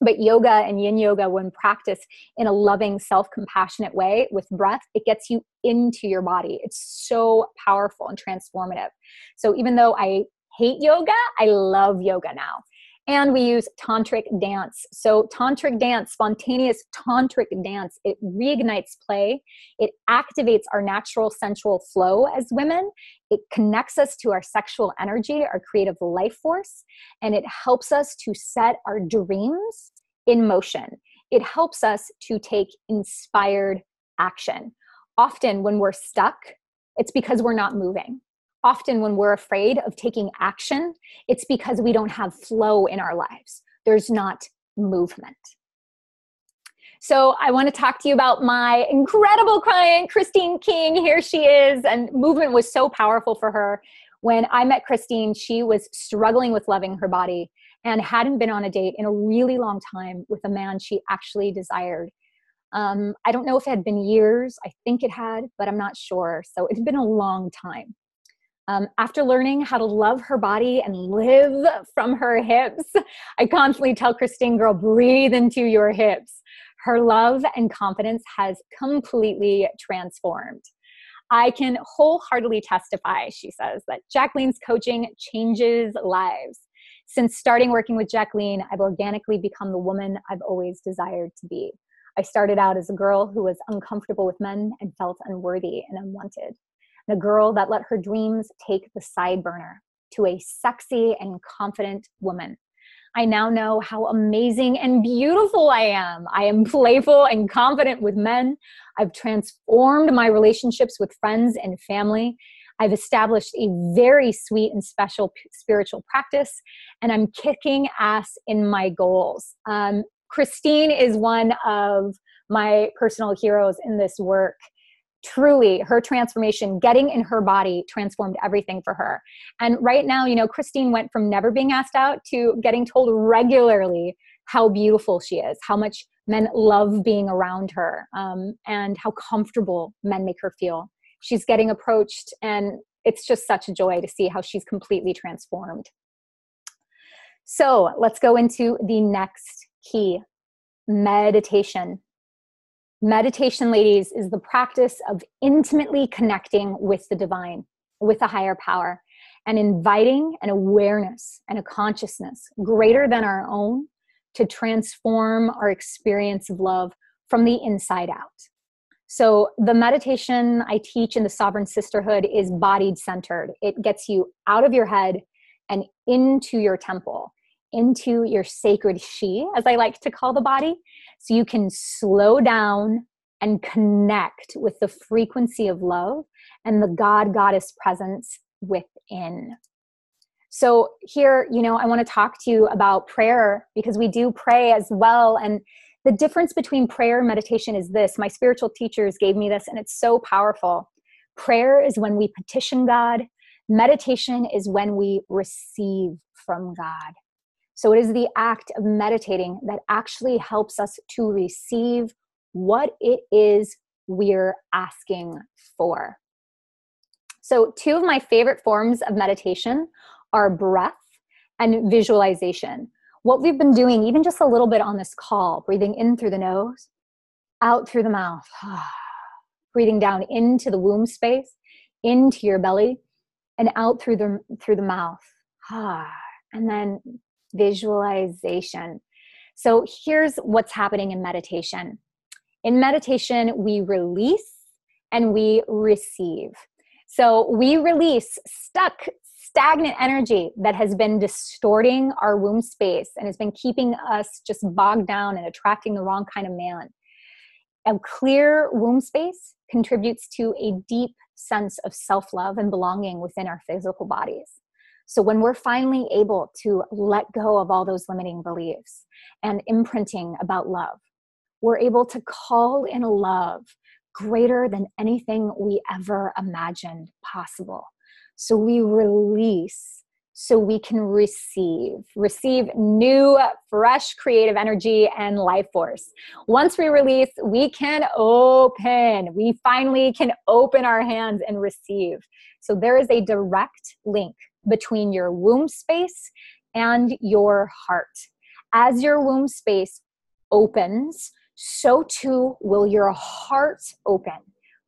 But yoga and yin yoga, when practiced in a loving, self-compassionate way with breath, it gets you into your body. It's so powerful and transformative. So even though I hate yoga, I love yoga now. And we use tantric dance. So tantric dance, spontaneous tantric dance, it reignites play. It activates our natural sensual flow as women. It connects us to our sexual energy, our creative life force, and it helps us to set our dreams in motion. It helps us to take inspired action. Often when we're stuck, it's because we're not moving. Often when we're afraid of taking action, it's because we don't have flow in our lives. There's not movement. So I want to talk to you about my incredible client, Christine King. Here she is. And movement was so powerful for her. When I met Christine, she was struggling with loving her body and hadn't been on a date in a really long time with a man she actually desired. I don't know if it had been years. I think it had, but I'm not sure. So it's been a long time. After learning how to love her body and live from her hips, I constantly tell Christine, girl, breathe into your hips. Her love and confidence has completely transformed. I can wholeheartedly testify, she says, that Jacqueline's coaching changes lives. Since starting working with Jacqueline, I've organically become the woman I've always desired to be. I started out as a girl who was uncomfortable with men and felt unworthy and unwanted. The girl that let her dreams take the side burner to a sexy and confident woman. I now know how amazing and beautiful I am. I am playful and confident with men. I've transformed my relationships with friends and family. I've established a very sweet and special spiritual practice, and I'm kicking ass in my goals. Christine is one of my personal heroes in this work. Truly, her transformation, getting in her body, transformed everything for her. And right now, Christine went from never being asked out to getting told regularly how beautiful she is, how much men love being around her, and how comfortable men make her feel. She's getting approached, and it's just such a joy to see how she's completely transformed. So let's go into the next key, meditation. Meditation, ladies, is the practice of intimately connecting with the divine, with a higher power, and inviting an awareness and a consciousness greater than our own to transform our experience of love from the inside out. So the meditation I teach in the Sovereign Sisterhood is body-centered. It gets you out of your head and into your temple, into your sacred she, as I like to call the body, so you can slow down and connect with the frequency of love and the God-Goddess presence within. So here, I want to talk to you about prayer, because we do pray as well. And the difference between prayer and meditation is this. My spiritual teachers gave me this, and it's so powerful. Prayer is when we petition God. Meditation is when we receive from God. So it is the act of meditating that actually helps us to receive what it is we're asking for. So two of my favorite forms of meditation are breath and visualization. What we've been doing, even just a little bit on this call, breathing in through the nose, out through the mouth, breathing down into the womb space, into your belly, and out through the mouth. And then visualization. So here's what's happening in meditation. In meditation, we release and we receive. So we release stagnant energy that has been distorting our womb space and has been keeping us just bogged down and attracting the wrong kind of man. A clear womb space contributes to a deep sense of self-love and belonging within our physical bodies. So when we're finally able to let go of all those limiting beliefs and imprinting about love, we're able to call in a love greater than anything we ever imagined possible. So we release so we can receive new, fresh, creative energy and life force. Once we release, we can open. We finally can open our hands and receive. So there is a direct link between your womb space and your heart. As your womb space opens, so too will your heart open.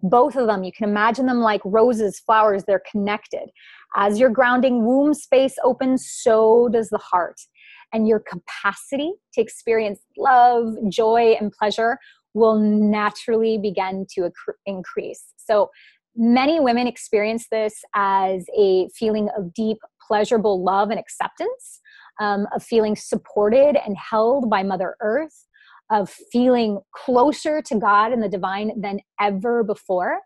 Both of them, you can imagine them like roses, flowers, they're connected. As your grounding womb space opens, so does the heart. And your capacity to experience love, joy, and pleasure will naturally begin to increase. So many women experience this as a feeling of deep, pleasurable love and acceptance, of feeling supported and held by Mother Earth, of feeling closer to God and the divine than ever before.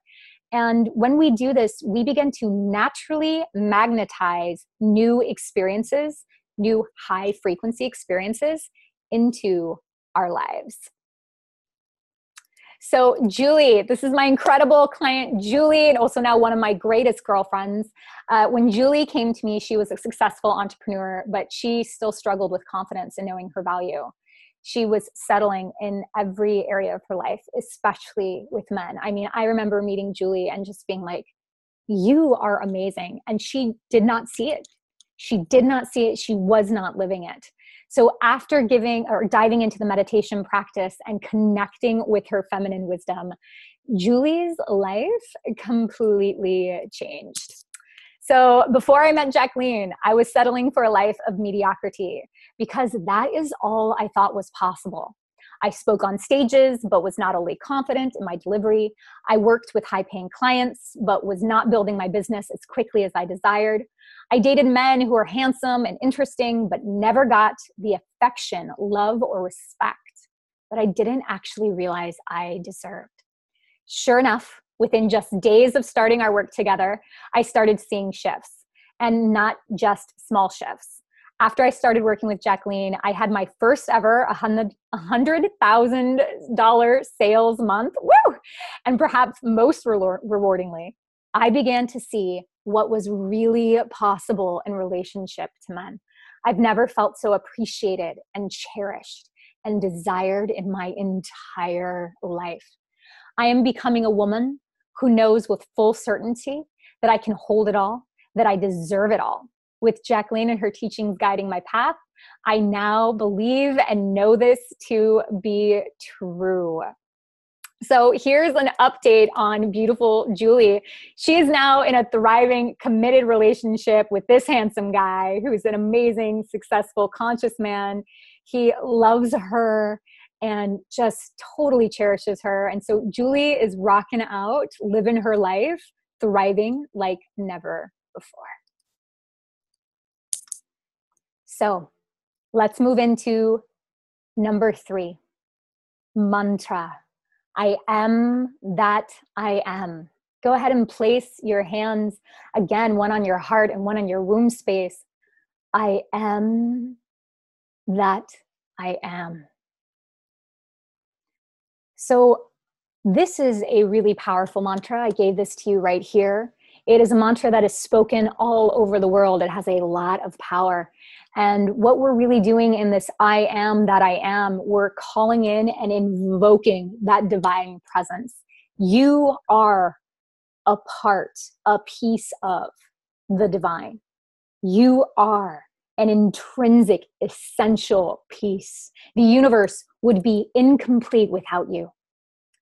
And when we do this, we begin to naturally magnetize new experiences, new high frequency experiences into our lives. So Julie, this is my incredible client, Julie, and also now one of my greatest girlfriends. When Julie came to me, she was a successful entrepreneur, but she still struggled with confidence and knowing her value. she was settling in every area of her life, especially with men. I mean, I remember meeting Julie and just being like, you are amazing. And she did not see it. She did not see it. She was not living it. So after diving into the meditation practice and connecting with her feminine wisdom, Julie's life completely changed. So before I met Jacqueline, I was settling for a life of mediocrity because that is all I thought was possible. I spoke on stages, but was not only confident in my delivery. I worked with high-paying clients, but was not building my business as quickly as I desired. I dated men who were handsome and interesting, but never got the affection, love, or respect that I didn't actually realize I deserved. Sure enough, within just days of starting our work together, I started seeing shifts, and not just small shifts. After I started working with Jacqueline, I had my first ever $100,000 sales month. Woo! And perhaps most rewardingly, I began to see what was really possible in relationship to men. I've never felt so appreciated and cherished and desired in my entire life. I am becoming a woman who knows with full certainty that I can hold it all, that I deserve it all. With Jacqueline and her teachings guiding my path, I now believe and know this to be true. So here's an update on beautiful Julie. She is now in a thriving, committed relationship with this handsome guy who's an amazing, successful, conscious man. He loves her and just totally cherishes her. And so Julie is rocking out, living her life, thriving like never before. So let's move into number 3, mantra. I am that I am. Go ahead and place your hands again, one on your heart and one on your womb space. I am that I am. So this is a really powerful mantra. I gave this to you right here. It is a mantra that is spoken all over the world. It has a lot of power. And what we're really doing in this I am that I am, we're calling in and invoking that divine presence. You are a part, a piece of the divine. You are an intrinsic, essential piece. The universe would be incomplete without you.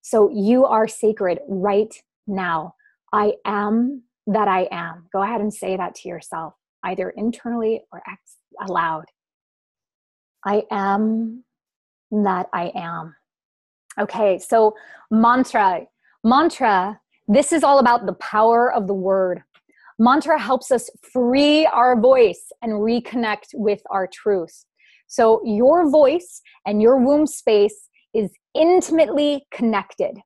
So you are sacred right now. I am that I am. Go ahead and say that to yourself, either internally or aloud. I am that I am. Okay, so mantra. This is all about the power of the word. Mantra helps us free our voice and reconnect with our truth. So your voice and your womb space is intimately connected.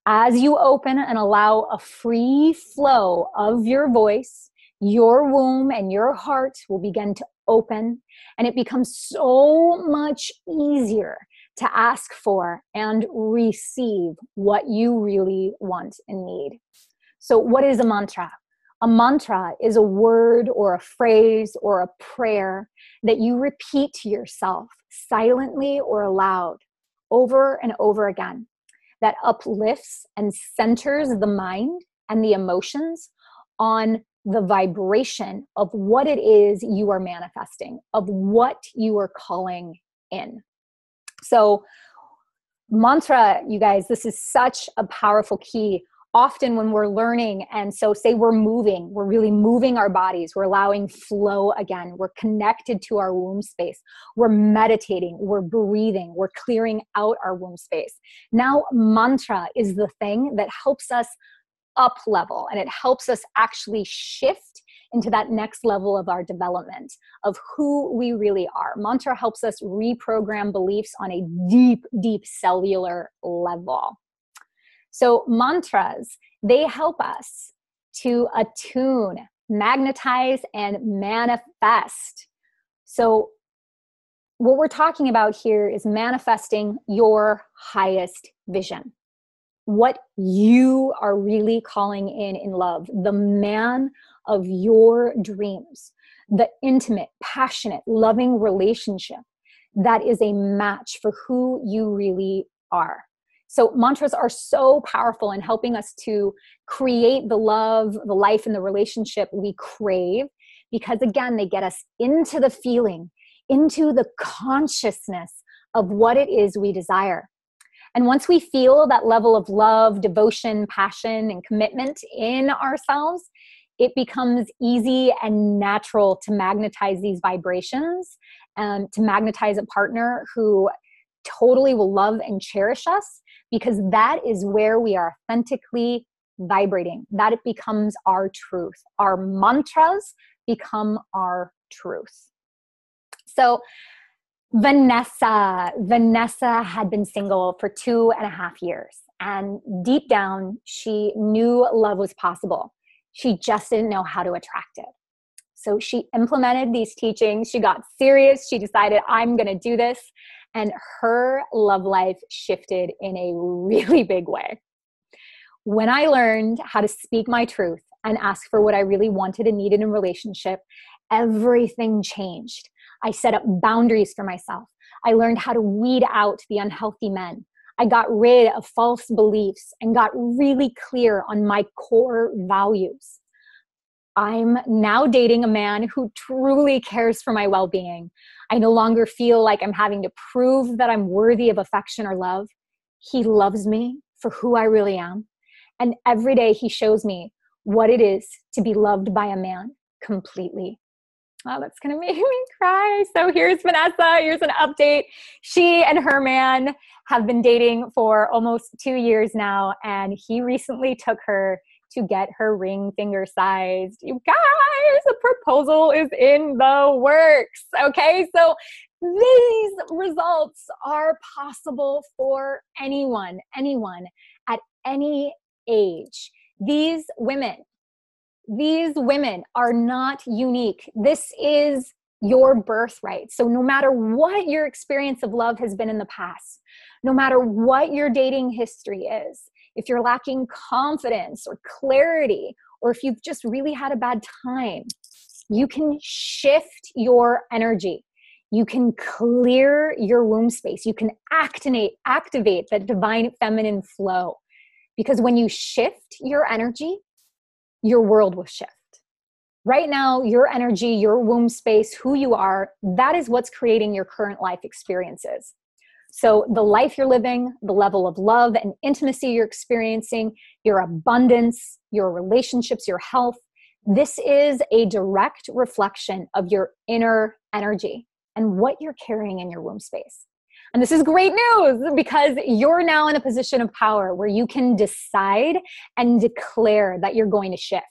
As you open and allow a free flow of your voice, your womb and your heart will begin to open, and it becomes so much easier to ask for and receive what you really want and need. So what is a mantra? A mantra is a word or a phrase or a prayer that you repeat to yourself silently or aloud over and over again, that uplifts and centers the mind and the emotions on the vibration of what it is you are manifesting, of what you are calling in. So mantra, you guys, this is such a powerful key. Often when we're learning, and so say we're moving, we're really moving our bodies, we're allowing flow again, we're connected to our womb space, we're meditating, we're breathing, we're clearing out our womb space. Now mantra is the thing that helps us up level, and it helps us actually shift into that next level of our development of who we really are. Mantra helps us reprogram beliefs on a deep, deep cellular level. So mantras, they help us to attune, magnetize, and manifest. So what we're talking about here is manifesting your highest vision. What you are really calling in love, the man of your dreams, the intimate, passionate, loving relationship that is a match for who you really are. So mantras are so powerful in helping us to create the love, the life, and the relationship we crave, because again, they get us into the feeling, into the consciousness of what it is we desire. And once we feel that level of love, devotion, passion, and commitment in ourselves, it becomes easy and natural to magnetize these vibrations and to magnetize a partner who totally will love and cherish us, because that is where we are authentically vibrating. That it becomes our truth. Our mantras become our truth. So Vanessa had been single for 2.5 years. And deep down, she knew love was possible. She just didn't know how to attract it. So she implemented these teachings. She got serious. She decided, I'm going to do this. And her love life shifted in a really big way. When I learned how to speak my truth and ask for what I really wanted and needed in a relationship, everything changed. I set up boundaries for myself. I learned how to weed out the unhealthy men. I got rid of false beliefs and got really clear on my core values. I'm now dating a man who truly cares for my well-being. I no longer feel like I'm having to prove that I'm worthy of affection or love. He loves me for who I really am. And every day he shows me what it is to be loved by a man completely. Oh, that's going to make me cry. So here's Vanessa. Here's an update. She and her man have been dating for almost 2 years now, and he recently took her to get her ring finger sized. You guys, the proposal is in the works. Okay, so these results are possible for anyone at any age. These women are not unique. This is your birthright. So no matter what your experience of love has been in the past, no matter what your dating history is, if you're lacking confidence or clarity, or if you've just really had a bad time, you can shift your energy. You can clear your womb space. You can activate that divine feminine flow. Because when you shift your energy, your world will shift. Right now, your energy, your womb space, who you are, that is what's creating your current life experiences. So the life you're living, the level of love and intimacy you're experiencing, your abundance, your relationships, your health, this is a direct reflection of your inner energy and what you're carrying in your womb space. And this is great news, because you're now in a position of power where you can decide and declare that you're going to shift.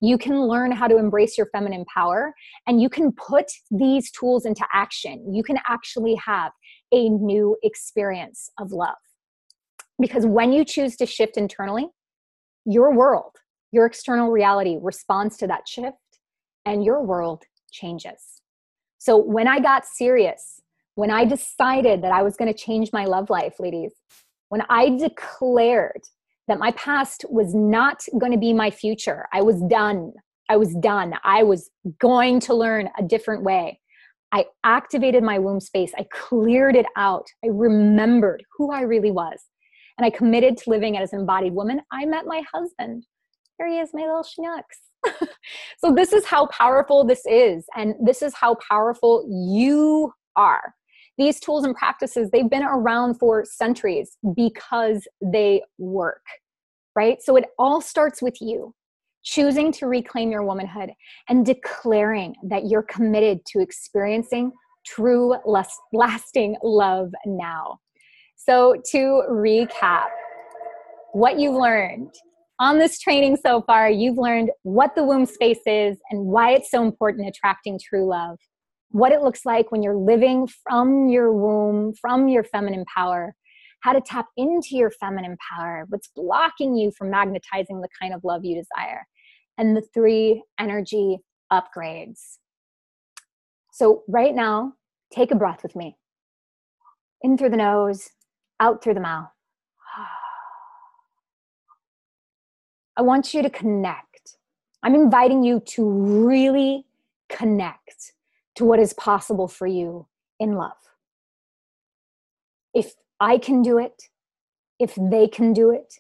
You can learn how to embrace your feminine power, and you can put these tools into action. You can actually have a new experience of love. Because when you choose to shift internally, your world, your external reality responds to that shift, and your world changes. So when I got serious, when I decided that I was going to change my love life, ladies, when I declared that my past was not going to be my future, I was done. I was going to learn a different way. I activated my womb space. I cleared it out. I remembered who I really was. And I committed to living as an embodied woman. I met my husband. Here he is, my little schnooks. So this is how powerful this is. And this is how powerful you are. These tools and practices, they've been around for centuries because they work, right? So it all starts with you choosing to reclaim your womanhood and declaring that you're committed to experiencing true, lasting love now. So to recap what you've learned on this training so far, you've learned what the womb space is and why it's so important in attracting true love. What it looks like when you're living from your womb, from your feminine power, how to tap into your feminine power, what's blocking you from magnetizing the kind of love you desire, and the 3 energy upgrades. So right now, take a breath with me. In through the nose, out through the mouth. I want you to connect. I'm inviting you to really connect to what is possible for you in love. If I can do it, if they can do it,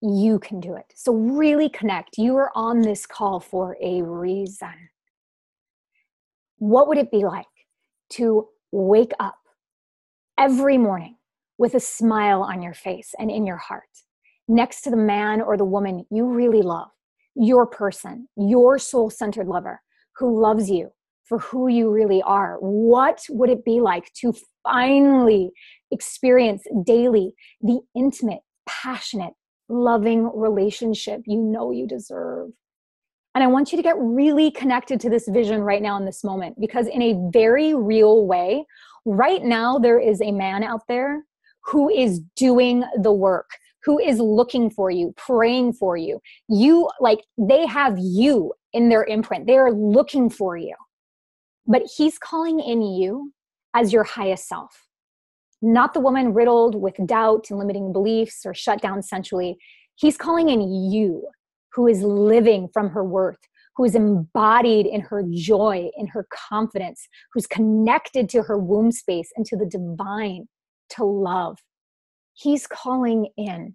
you can do it. So really connect. You are on this call for a reason. What would it be like to wake up every morning with a smile on your face and in your heart, next to the man or the woman you really love, your person, your soul-centered lover who loves you for who you really are? What would it be like to finally experience daily the intimate, passionate, loving relationship you know you deserve? And I want you to get really connected to this vision right now in this moment, because in a very real way, right now there is a man out there who is doing the work, who is looking for you, praying for you. You, like, they have you in their imprint. They are looking for you. But he's calling in you as your highest self, not the woman riddled with doubt and limiting beliefs or shut down sensually. He's calling in you, who is living from her worth, who is embodied in her joy, in her confidence, who's connected to her womb space and to the divine, to love. He's calling in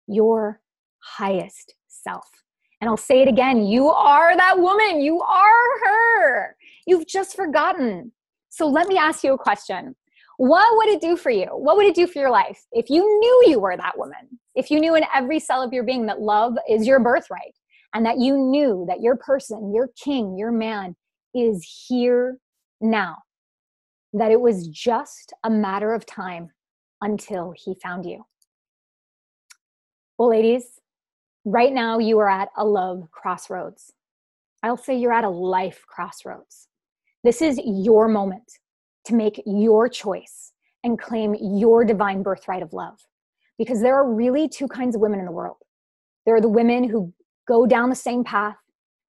your highest self. And I'll say it again, you are that woman. You are her. You've just forgotten. So let me ask you a question. What would it do for you? What would it do for your life if you knew you were that woman? If you knew in every cell of your being that love is your birthright, and that you knew that your person, your king, your man is here now, that it was just a matter of time until he found you. Well, ladies, right now you are at a love crossroads. I'll say you're at a life crossroads. This is your moment to make your choice and claim your divine birthright of love. Because there are really two kinds of women in the world. There are the women who go down the same path,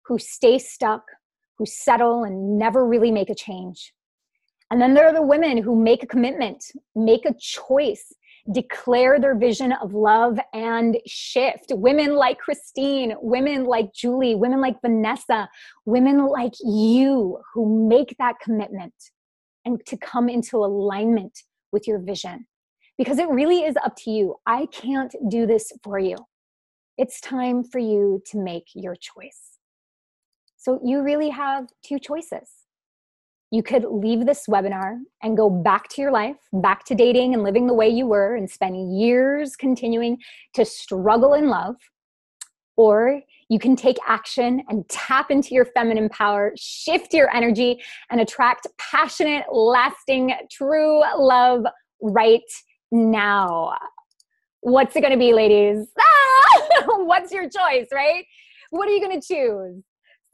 who stay stuck, who settle and never really make a change. And then there are the women who make a commitment, make a choice, declare their vision of love and shift. Women like Christine, women like Julie, women like Vanessa, women like you who make that commitment and to come into alignment with your vision. Because it really is up to you. I can't do this for you. It's time for you to make your choice. So you really have two choices. You could leave this webinar and go back to your life, back to dating and living the way you were and spend years continuing to struggle in love. Or you can take action and tap into your feminine power, shift your energy, and attract passionate, lasting, true love right now. What's it going to be, ladies? What's your choice, right? What are you going to choose?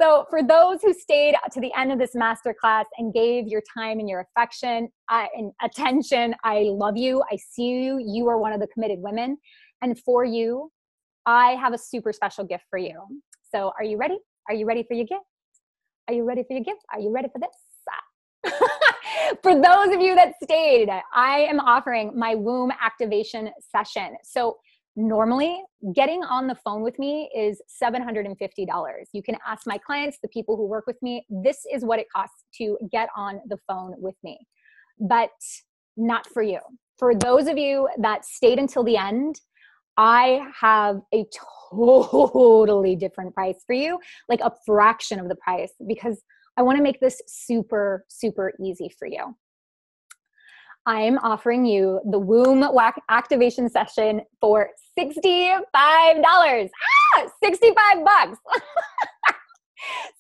So for those who stayed to the end of this masterclass and gave your time and your affection and attention, I love you. I see you. You are one of the committed women. And for you, I have a super special gift for you. So are you ready? Are you ready for your gift? Are you ready for your gift? Are you ready for this? For those of you that stayed, I am offering my womb activation session. So normally getting on the phone with me is $750. You can ask my clients, the people who work with me, this is what it costs to get on the phone with me, but not for you. For those of you that stayed until the end, I have a totally different price for you, like a fraction of the price, because I want to make this super, super easy for you. I'm offering you the womb activation session for $65. 65 bucks.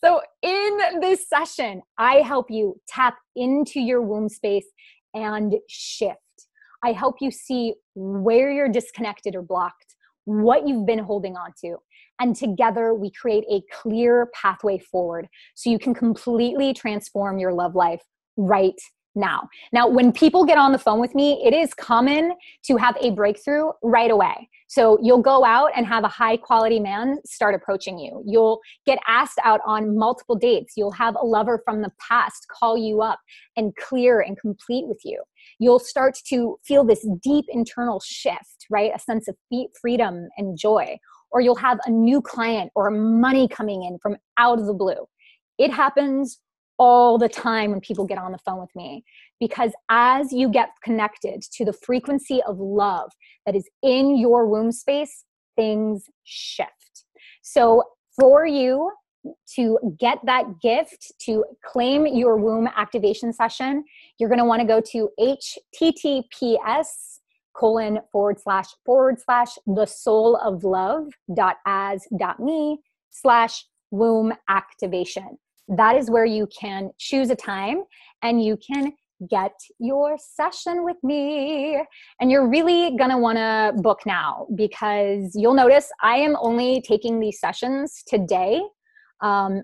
So in this session, I help you tap into your womb space and shift. I help you see where you're disconnected or blocked, what you've been holding on to. And together we create a clear pathway forward so you can completely transform your love life right now. Now, when people get on the phone with me, it is common to have a breakthrough right away. So you'll go out and have a high quality man start approaching you. You'll get asked out on multiple dates. You'll have a lover from the past call you up and clear and complete with you. You'll start to feel this deep internal shift, right? A sense of freedom and joy. Or you'll have a new client or money coming in from out of the blue. It happens all the time when people get on the phone with me, because as you get connected to the frequency of love that is in your womb space, things shift. So for you to get that gift, to claim your womb activation session, you're going to want to go to https://thesouloflove.as.me/womb activation. That is where you can choose a time and you can get your session with me. And you're really going to want to book now, because you'll notice I am only taking these sessions today,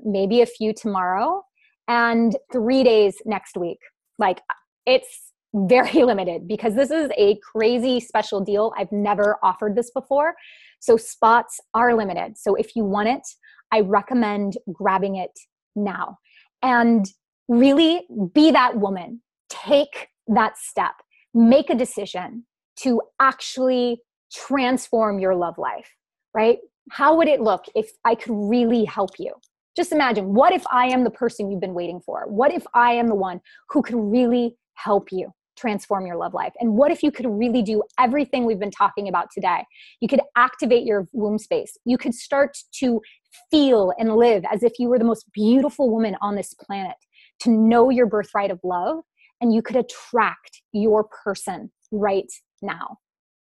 maybe a few tomorrow, and 3 days next week. Like, it's very limited because this is a crazy special deal. I've never offered this before. So spots are limited. So if you want it, I recommend grabbing it now and really be that woman. Take that step, make a decision to actually transform your love life, right? How would it look if I could really help you? Just imagine, what if I am the person you've been waiting for? What if I am the one who could really help you transform your love life? And what if you could really do everything we've been talking about today? You could activate your womb space. You could start to feel and live as if you were the most beautiful woman on this planet, to know your birthright of love, and you could attract your person right now.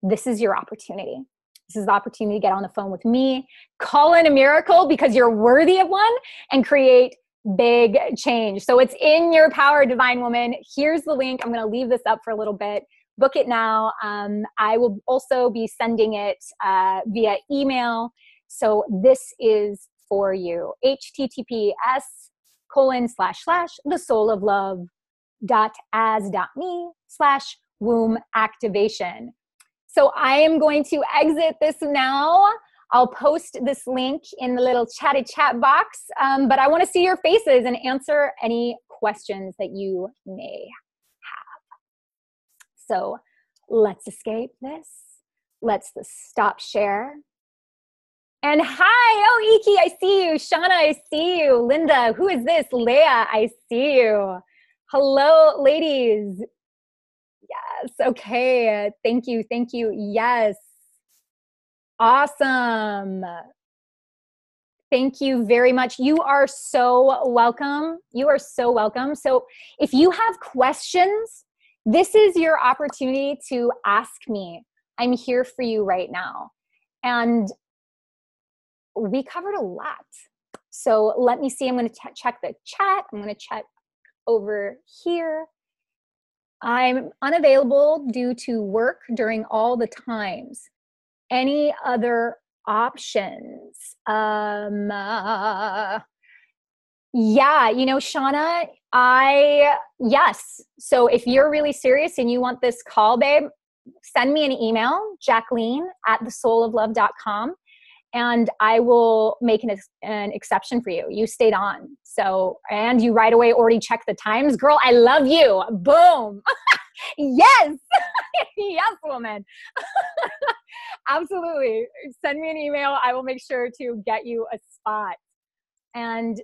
This is your opportunity. This is the opportunity to get on the phone with me, call in a miracle because you're worthy of one, and create big change. So it's in your power, divine woman. Here's the link. I'm going to leave this up for a little bit. Book it now. I will also be sending it via email. So this is for you. https://thesouloflove.as.me/womb activation. So I am going to exit this now. I'll post this link in the little chatty chat box, but I want to see your faces and answer any questions that you may have. So let's escape this. Let's stop share. And hi, oh, Iki, I see you. Shauna, I see you. Linda, who is this? Leah, I see you. Hello, ladies. Yes, okay. Thank you, thank you. Yes. Awesome. Thank you very much. You are so welcome. You are so welcome. So if you have questions, this is your opportunity to ask me. I'm here for you right now. And we covered a lot. So let me see. I'm going to check the chat. I'm going to check over here. I'm unavailable due to work during all the times. Any other options? Yeah, you know, Shauna, yes. So if you're really serious and you want this call, babe, send me an email, Jacqueline@thesouloflove.com. And I will make an exception for you. You stayed on. So, and you right away already checked the times. Girl, I love you. Boom. Yes. Yes, woman. Absolutely. Send me an email. I will make sure to get you a spot. And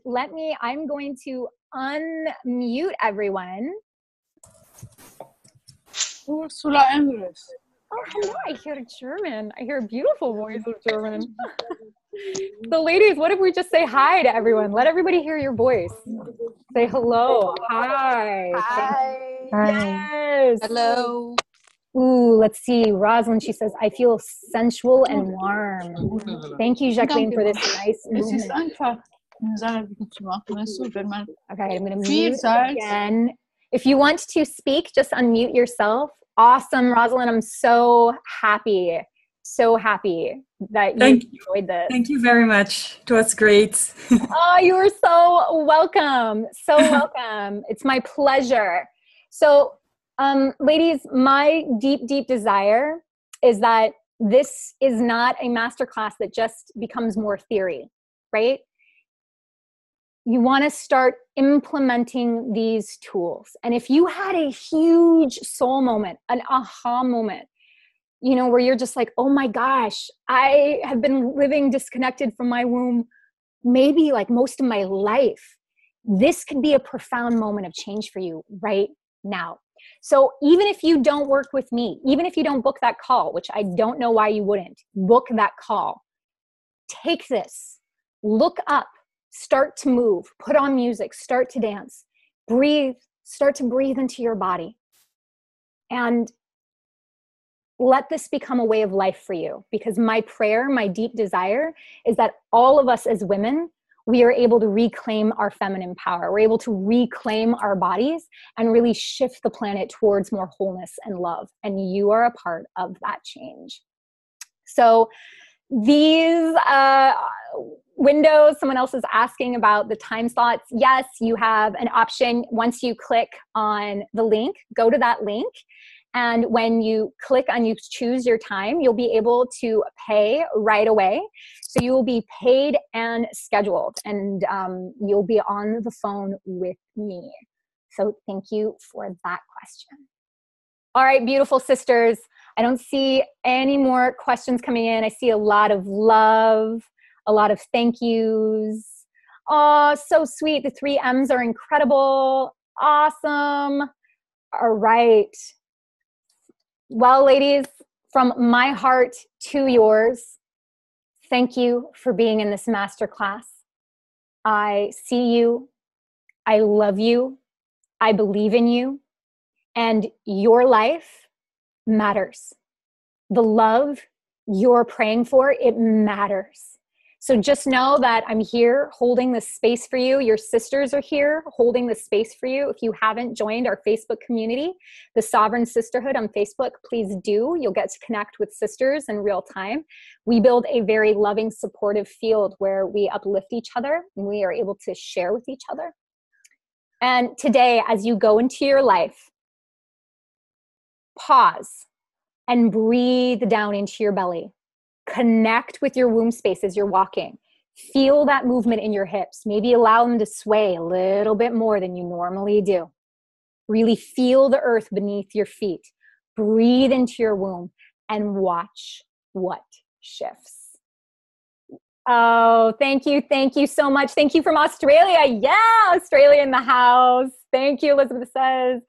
I'm going to unmute everyone. Ursula Endres. Oh, hello. I hear German. I hear a beautiful voice of German. So ladies, what if we just say hi to everyone? Let everybody hear your voice. Say hello. Hi. Hi. Yes. Hello. Ooh, let's see. Rosalind, she says, I feel sensual and warm. Thank you, Jacqueline, for this nice movement. Es ist einfach, eine Sache zu machen, weißt du, wenn man Okay, I'm going to viel mute Zeit. again. If you want to speak, just unmute yourself. Awesome, Rosalind. I'm so happy that you enjoyed this. Thank you very much. It was great. Oh, you were so welcome. So welcome. It's my pleasure. So, ladies, my deep, deep desire is that this is not a masterclass that just becomes more theory, right? You want to start implementing these tools. And if you had a huge soul moment, an aha moment, you know, where you're just like, oh my gosh, I have been living disconnected from my womb maybe like most of my life. this could be a profound moment of change for you right now. So even if you don't work with me, even if you don't book that call, which I don't know why you wouldn't, book that call. Take this, look up, start to move, put on music, start to dance, breathe, start to breathe into your body. And let this become a way of life for you, because my prayer, my deep desire is that all of us as women, we are able to reclaim our feminine power. We're able to reclaim our bodies and really shift the planet towards more wholeness and love. And you are a part of that change. So these windows, someone else is asking about the time slots. Yes, you have an option. Once you click on the link, go to that link. And when you click on you choose your time, you'll be able to pay right away. So you will be paid and scheduled, and you'll be on the phone with me. So thank you for that question. All right, beautiful sisters. I don't see any more questions coming in. I see a lot of love, a lot of thank yous. Oh, so sweet. The 3 M's are incredible. Awesome. All right. Well, ladies, from my heart to yours, thank you for being in this masterclass. I see you. I love you. I believe in you. And your life matters. The love you're praying for, it matters. So just know that I'm here holding this space for you. Your sisters are here holding the space for you. If you haven't joined our Facebook community, the Sovereign Sisterhood on Facebook, please do. You'll get to connect with sisters in real time. We build a very loving, supportive field where we uplift each other and we are able to share with each other. And today, as you go into your life, pause and breathe down into your belly. Connect with your womb space as you're walking. Feel that movement in your hips. Maybe allow them to sway a little bit more than you normally do. Really feel the earth beneath your feet. Breathe into your womb and watch what shifts. Oh, thank you. Thank you so much. Thank you from Australia. Yeah, Australia in the house. Thank you, Elizabeth says.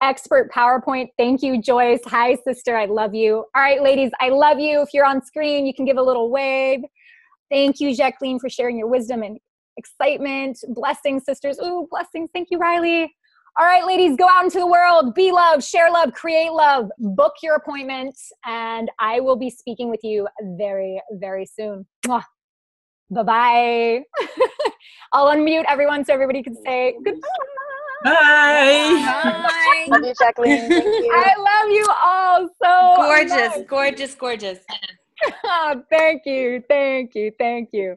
Expert PowerPoint. Thank you, Joyce. Hi, sister. I love you. All right, ladies, I love you. If you're on screen, you can give a little wave. Thank you, Jacqueline, for sharing your wisdom and excitement. Blessings, sisters. Ooh, blessings. Thank you, Riley. All right, ladies, go out into the world. Be love, share love, create love. Book your appointment, and I will be speaking with you very, very soon. Mwah. Bye-bye. I'll unmute everyone so everybody can say goodbye. Bye. Bye. Love you, Jacqueline. Thank you. I love you all so Gorgeous, much. gorgeous, gorgeous. Oh, thank you, thank you, thank you.